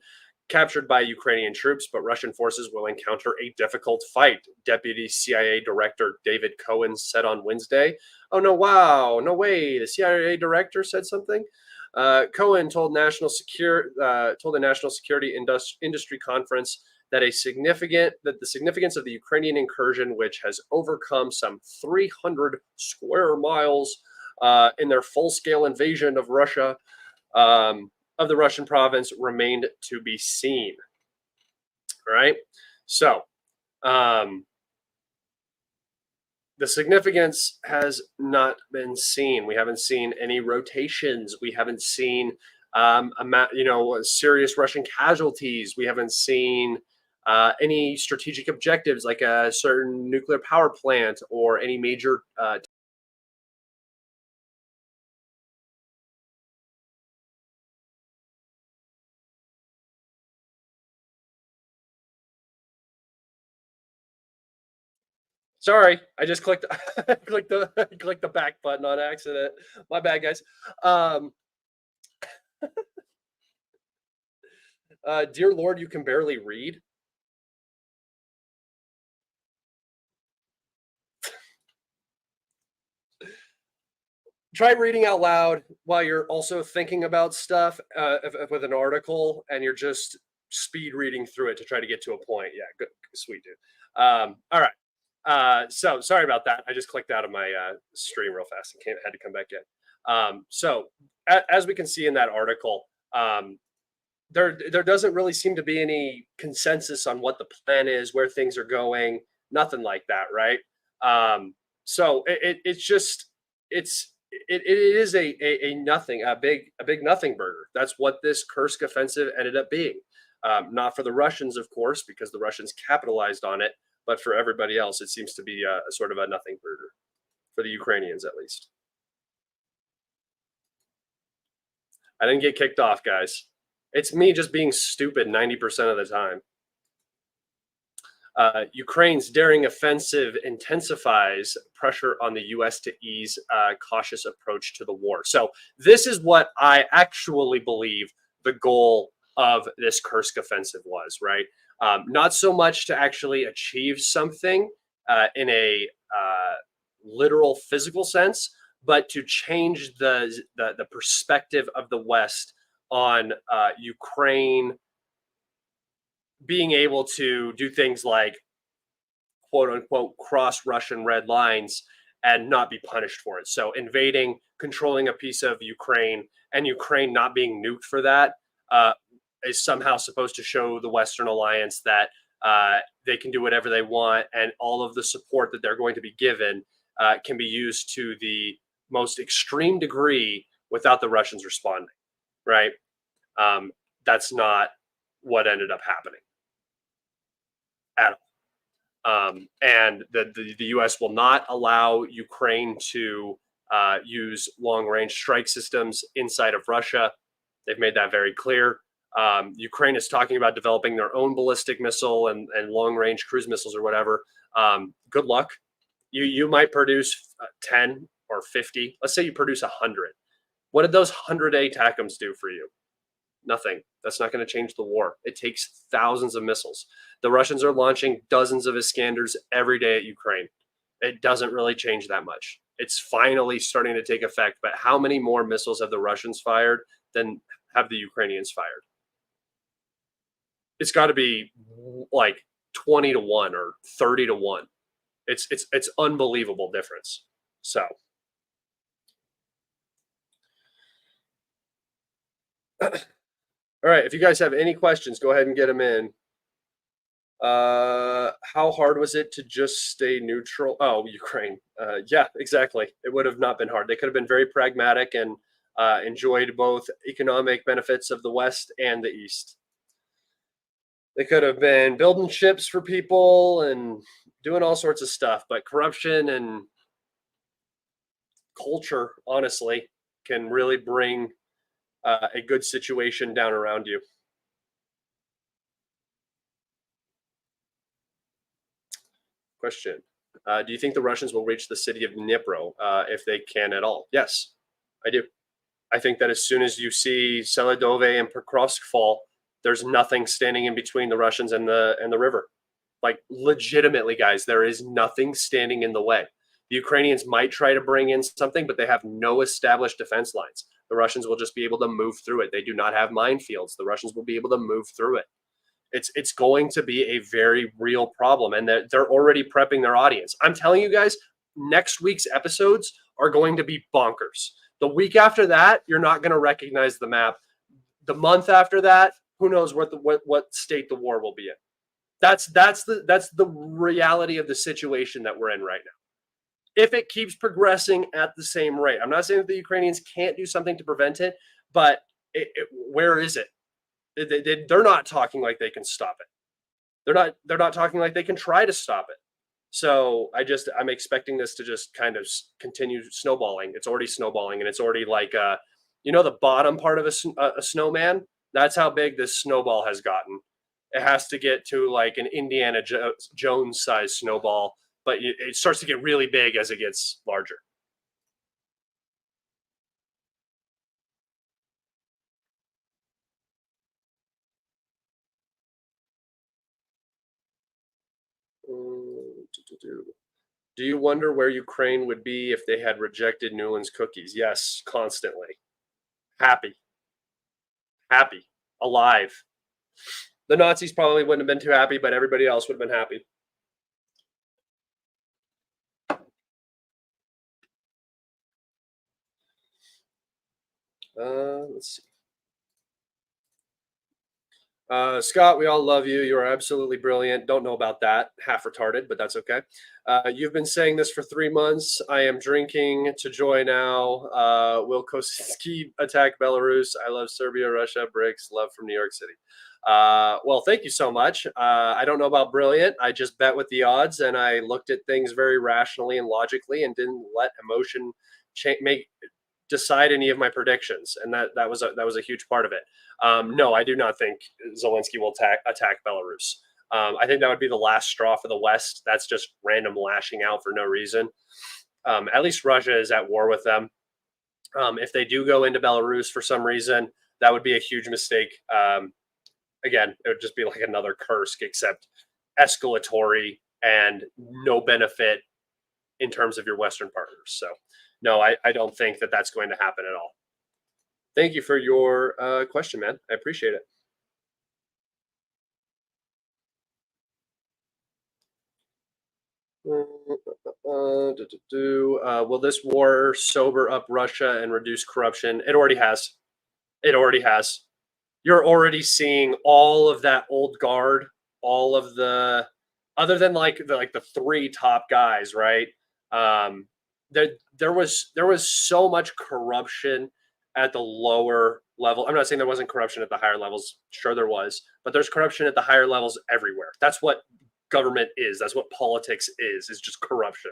captured by Ukrainian troops, but Russian forces will encounter a difficult fight, Deputy CIA Director David Cohen said on Wednesday. Oh, no, wow, no way. The CIA director said something? Cohen told the National Security Industry Conference that the significance of the Ukrainian incursion, which has overcome some 300 square miles in their full-scale invasion of Russia, of the Russian province, remained to be seen. All right, so the significance has not been seen. We haven't seen any rotations. We haven't seen serious Russian casualties. We haven't seen any strategic objectives like a certain nuclear power plant or any major Sorry, I just clicked clicked the back button on accident. My bad, guys. Dear Lord, you can barely read. Try reading out loud while you're also thinking about stuff with an article, and you're just speed reading through it to try to get to a point. Yeah, good, sweet dude. All right. So sorry about that. I just clicked out of my stream real fast and had to come back in. So as we can see in that article, there doesn't really seem to be any consensus on what the plan is, where things are going, nothing like that, right? So it is a nothing, a big nothing burger. That's what this Kursk offensive ended up being. Not for the Russians, of course, because the Russians capitalized on it, but for everybody else, it seems to be a sort of a nothing burger, for the Ukrainians at least. I didn't get kicked off, guys. It's me just being stupid 90% of the time. Ukraine's daring offensive intensifies pressure on the U.S. to ease a cautious approach to the war. So this is what I actually believe the goal of this Kursk offensive was, right? Not so much to actually achieve something in a literal physical sense, but to change the perspective of the West on Ukraine being able to do things like quote unquote cross Russian red lines and not be punished for it. So invading, controlling a piece of Ukraine, and Ukraine not being nuked for that is somehow supposed to show the Western alliance that they can do whatever they want, and all of the support that they're going to be given can be used to the most extreme degree without the Russians responding, right? That's not what ended up happening at all. And the U.S. will not allow Ukraine to use long-range strike systems inside of Russia. They've made that very clear. Ukraine is talking about developing their own ballistic missile and long-range cruise missiles or whatever. Good luck. You might produce 10 or 50. Let's say you produce 100. What did those 100 ATACMs do for you? Nothing. That's not going to change the war. It takes thousands of missiles. The Russians are launching dozens of Iskanders every day at Ukraine. It doesn't really change that much. It's finally starting to take effect, but how many more missiles have the Russians fired than have the Ukrainians fired? It's got to be like 20 to 1 or 30 to 1. It's unbelievable difference. So all right, if you guys have any questions, go ahead and get them in. How hard was it to just stay neutral? Oh, Ukraine. Yeah, exactly. It would have not been hard. They could have been very pragmatic and enjoyed both economic benefits of the West and the East. They could have been building ships for people and doing all sorts of stuff, but corruption and culture, honestly, can really bring a good situation down around you. Question. Do you think the Russians will reach the city of Dnipro if they can at all? Yes, I do. I think that as soon as you see Seladove and Pokrovsk fall, there's nothing standing in between the Russians and the river. Like legitimately, guys, there is nothing standing in the way. The Ukrainians might try to bring in something, but they have no established defense lines. The Russians will just be able to move through it. They do not have minefields. The Russians will be able to move through it. It's going to be a very real problem, and they're already prepping their audience. I'm telling you guys, next week's episodes are going to be bonkers. The week after that, you're not going to recognize the map. The month after that, who knows what state the war will be in. That's the reality of the situation that we're in right now. If it keeps progressing at the same rate, I'm not saying that the Ukrainians can't do something to prevent it, but where is it? They're not talking like they can stop it. They're not talking like they can try to stop it. So I'm expecting this to just kind of continue snowballing. It's already snowballing, and it's already like the bottom part of a snowman. That's how big this snowball has gotten. It has to get to like an Indiana Jones size snowball, but it starts to get really big as it gets larger. Do you wonder where Ukraine would be if they had rejected Newland's cookies? Yes, constantly. Happy, alive. The Nazis probably wouldn't have been too happy, but everybody else would have been happy. Let's see. Scott, we all love you. You are absolutely brilliant. Don't know about that. Half retarded, but that's okay. You've been saying this for 3 months. I am drinking to joy now. Will Kosinski attack Belarus? I love Serbia, Russia, BRICS. Love from New York City. Well, thank you so much. I don't know about brilliant. I just bet with the odds, and I looked at things very rationally and logically, and didn't let emotion decide any of my predictions, and that was a huge part of it. No, I do not think Zelensky will attack Belarus. I think that would be the last straw for the West. That's just random lashing out for no reason. At least Russia is at war with them. If they do go into Belarus for some reason, that would be a huge mistake. Again, it would just be like another Kursk, except escalatory and no benefit in terms of your Western partners. So no, I don't think that that's going to happen at all. Thank you for your question, man. I appreciate it. Will this war sober up Russia and reduce corruption? It already has. It already has. You're already seeing all of that old guard, all of the, other than like the 3 top guys, right? There was so much corruption at the lower level. I'm not saying there wasn't corruption at the higher levels. Sure there was, but there's corruption at the higher levels everywhere. That's what government is. That's what politics is just corruption.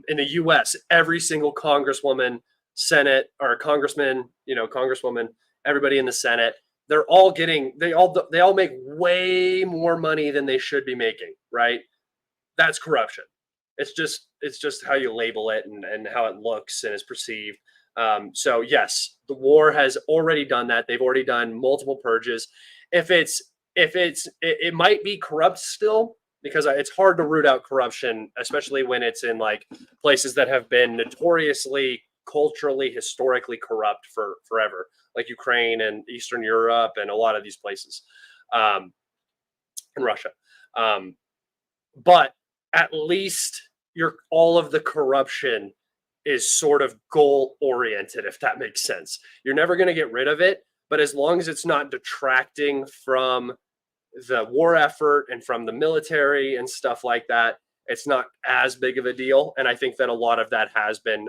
In the US, every single congresswoman, Senate, or congressman, congresswoman, everybody in the Senate, they all make way more money than they should be making, right? That's corruption. It's just how you label it and how it looks and is perceived. So yes, the war has already done that. They've already done multiple purges. It might be corrupt still, because it's hard to root out corruption, especially when it's in like places that have been notoriously culturally, historically corrupt for forever, like Ukraine and Eastern Europe and a lot of these places, and Russia. But at least all of the corruption is sort of goal oriented, if that makes sense. You're never going to get rid of it, but as long as it's not detracting from the war effort and from the military and stuff like that, it's not as big of a deal. And I think that a lot of that has been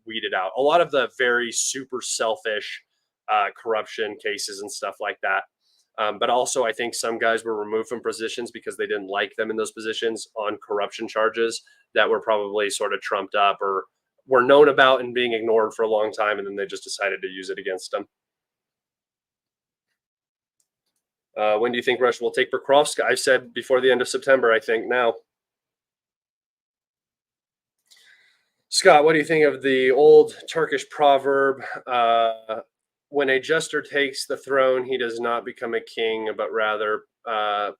weeded out. A lot of the very super selfish corruption cases and stuff like that. But also, I think some guys were removed from positions because they didn't like them in those positions on corruption charges that were probably sort of trumped up or were known about and being ignored for a long time. And then they just decided to use it against them. When do you think Russia will take Pokrovsk? I said before the end of September, I think now. Scott, what do you think of the old Turkish proverb? When a jester takes the throne, he does not become a king, but rather the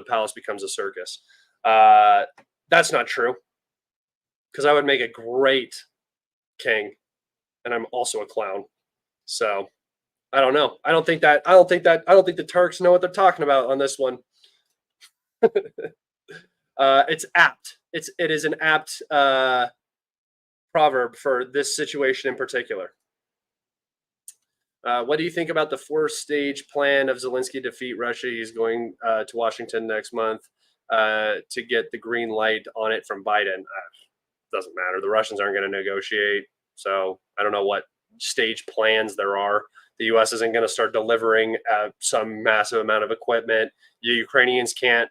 palace becomes a circus. That's not true, because I would make a great king, and I'm also a clown. So I don't know. I don't think the Turks know what they're talking about on this one. It's apt. It is an apt proverb for this situation in particular. What do you think about the 4-stage plan of Zelensky to defeat Russia? He's going to Washington next month to get the green light on it from Biden. Doesn't matter. The Russians aren't going to negotiate. So I don't know what stage plans there are. The U.S. isn't going to start delivering some massive amount of equipment. The Ukrainians can't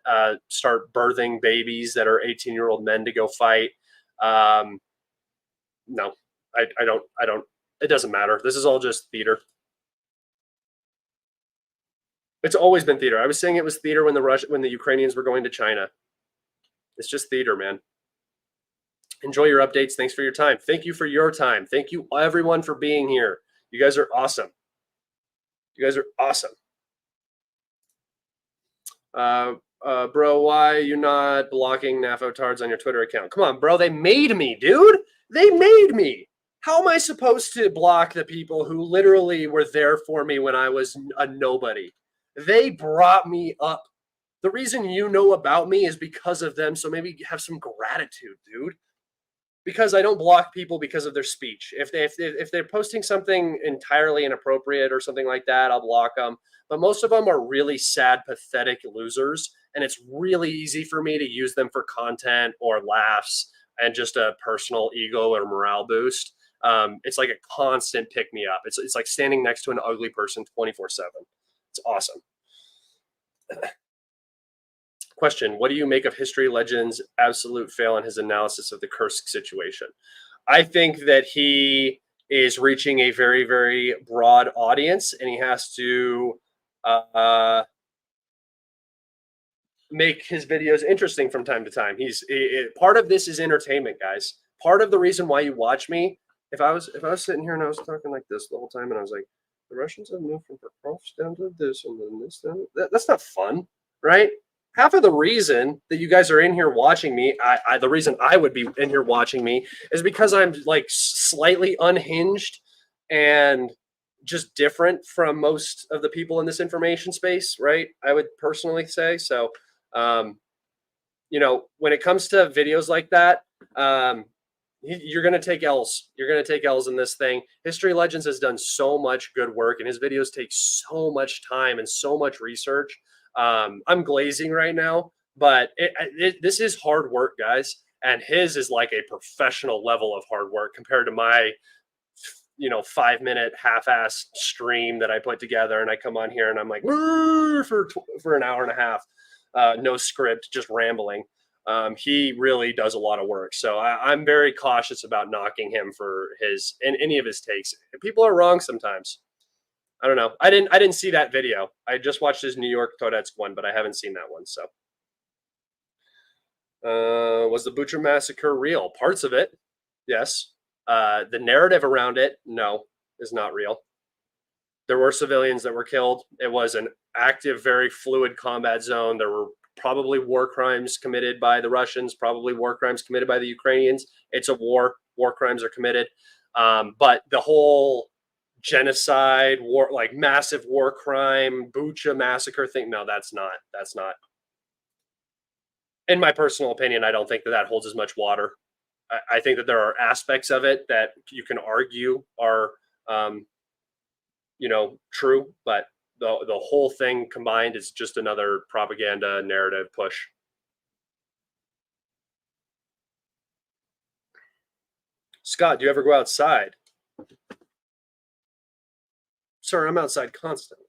start birthing babies that are 18-year-old men to go fight. No, I don't. It doesn't matter. This is all just theater. It's always been theater. I was saying it was theater when the Ukrainians were going to China. It's just theater, man. Enjoy your updates. Thanks for your time. Thank you for your time. Thank you, everyone, for being here. You guys are awesome. You guys are awesome. Bro, why are you not blocking NAFOTARDs on your Twitter account? Come on, bro. They made me, dude. They made me. How am I supposed to block the people who literally were there for me when I was a nobody? They brought me up. The reason you know about me is because of them, so maybe have some gratitude, dude. Because I don't block people because of their speech. If they're posting something entirely inappropriate or something like that, I'll block them. But most of them are really sad, pathetic losers, and it's really easy for me to use them for content or laughs and just a personal ego or morale boost. It's like a constant pick me up. It's like standing next to an ugly person 24/7. It's awesome. Question: what do you make of History Legend's absolute fail in his analysis of the Kursk situation? I think that he is reaching a very, very broad audience, and he has to make his videos interesting from time to time. Part of this is entertainment, guys. Part of the reason why you watch me, if I was sitting here and I was talking like this the whole time, and I was like, the Russians have moved from Pokrovsk down to this and then this, that's not fun, right? Half of the reason that you guys are in here watching me, the reason I would be in here watching me is because I'm like slightly unhinged and just different from most of the people in this information space, right? I would personally say so. When it comes to videos like that, you're going to take L's. You're going to take L's in this thing. History Legends has done so much good work, and his videos take so much time and so much research. I'm glazing right now, but this is hard work, guys. And his is like a professional level of hard work compared to my, 5-minute half-ass stream that I put together. And I come on here and I'm like, for an hour and a half. no script, just rambling. He really does a lot of work. So I'm very cautious about knocking him for any of his takes. People are wrong sometimes. I don't know. I didn't see that video. I just watched his New York Donetsk one, but I haven't seen that one. So, was the Bucha massacre real? Parts of it, yes. The narrative around it, no, is not real. There were civilians that were killed. It was an active, very fluid combat zone. There were probably war crimes committed by the Russians, probably war crimes committed by the Ukrainians. It's a war. War crimes are committed. But the whole genocide, war, like massive war crime, Bucha massacre thing, no, that's not. In my personal opinion, I don't think that holds as much water. I think that there are aspects of it that you can argue are, true, but the whole thing combined is just another propaganda narrative push. Scott, do you ever go outside? Sir, I'm outside constantly.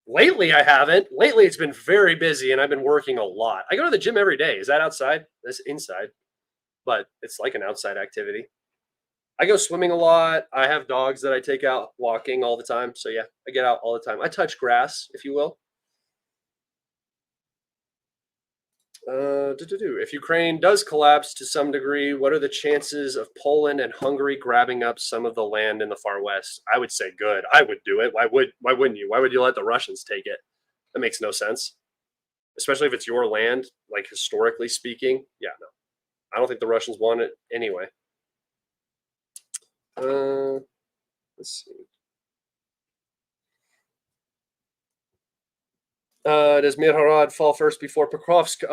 Lately, I haven't. Lately, it's been very busy, and I've been working a lot. I go to the gym every day. Is that outside? That's inside, but it's like an outside activity. I go swimming a lot. I have dogs that I take out walking all the time. So yeah, I get out all the time. I touch grass, if you will. If Ukraine does collapse to some degree, what are the chances of Poland and Hungary grabbing up some of the land in the far west? I would say good. I would do it. Why wouldn't you? Why would you let the Russians take it? That makes no sense. Especially if it's your land, like historically speaking. Yeah, no. I don't think the Russians want it anyway. Let's see. Does Mirhorod fall first before Pokrovsk?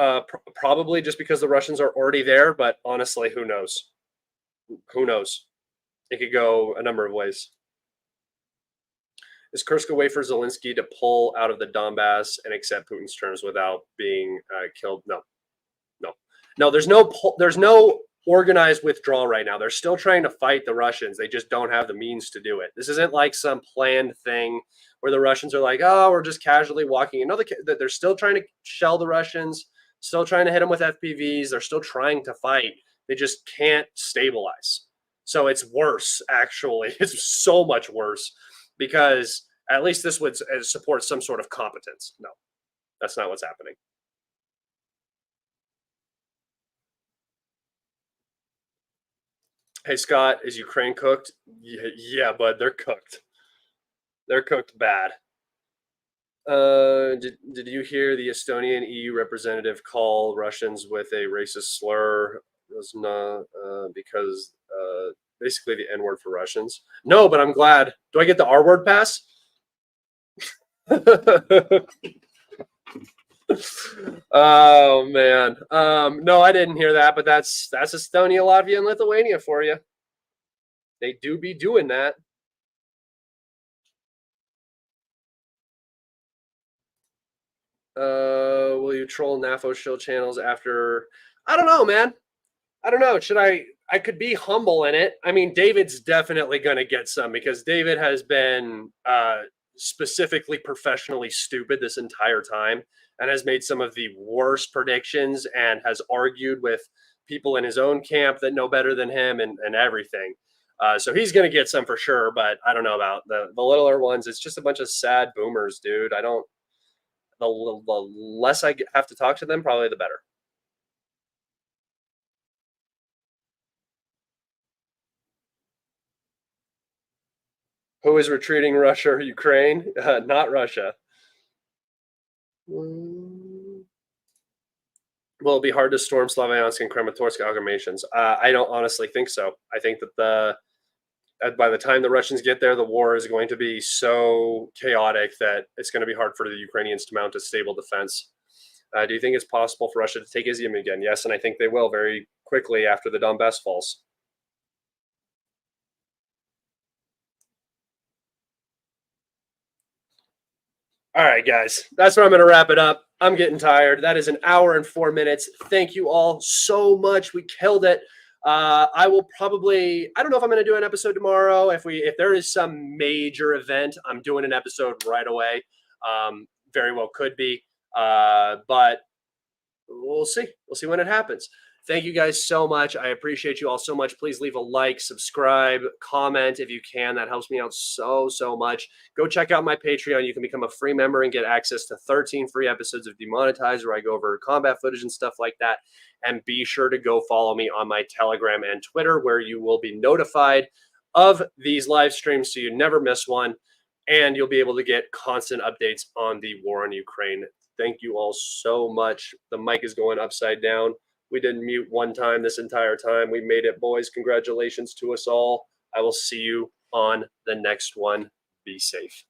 Probably just because the Russians are already there, but honestly, who knows? Who knows? It could go a number of ways. Is Kursk a way for Zelensky to pull out of the Donbass and accept Putin's terms without being killed? No. There's no organized withdrawal right now. They're still trying to fight the Russians. They just don't have the means to do it. This isn't like some planned thing where the Russians are like, oh, we're just casually walking. They're still trying to shell the Russians, still trying to hit them with FPVs. They're still trying to fight. They just can't stabilize. So it's worse, actually. It's so much worse because at least this would support some sort of competence. No, that's not what's happening. Hey, Scott, is Ukraine cooked? Yeah, bud, they're cooked. They're cooked bad. Did you hear the Estonian EU representative call Russians with a racist slur? Because basically the N-word for Russians. No, but I'm glad. Do I get the R-word pass? Oh man. No, I didn't hear that, but that's Estonia, Latvia, and Lithuania for you. They do be doing that. Will you troll NAFO shill channels after? I don't know, man. I don't know. Should I could be humble in it. I mean, David's definitely going to get some because David has been specifically professionally stupid this entire time and has made some of the worst predictions and has argued with people in his own camp that know better than him and everything. So he's going to get some for sure, but I don't know about the littler ones. It's just a bunch of sad boomers, dude. The less I have to talk to them, probably the better. Who is retreating, Russia or Ukraine? Not Russia. Will it be hard to storm Slavyansk and Kramatorsk aggregations? I don't honestly think so. I think that by the time the Russians get there, the war is going to be so chaotic that it's going to be hard for the Ukrainians to mount a stable defense. Do you think it's possible for Russia to take Izium again? Yes, and I think they will very quickly after the Donbass falls. All right, guys, that's where I'm going to wrap it up. I'm getting tired. That is an hour and 4 minutes. Thank you all so much. We killed it. I will probably, I don't know if I'm going to do an episode tomorrow. If there is some major event, I'm doing an episode right away. Very well could be. But we'll see. We'll see when it happens. Thank you guys so much. I appreciate you all so much. Please leave a like, subscribe, comment if you can. That helps me out so, so much. Go check out my Patreon. You can become a free member and get access to 13 free episodes of Demonetized, where I go over combat footage and stuff like that. And be sure to go follow me on my Telegram and Twitter, where you will be notified of these live streams so you never miss one. And you'll be able to get constant updates on the war in Ukraine. Thank you all so much. The mic is going upside down. We didn't mute one time this entire time. We made it, boys. Congratulations to us all. I will see you on the next one. Be safe.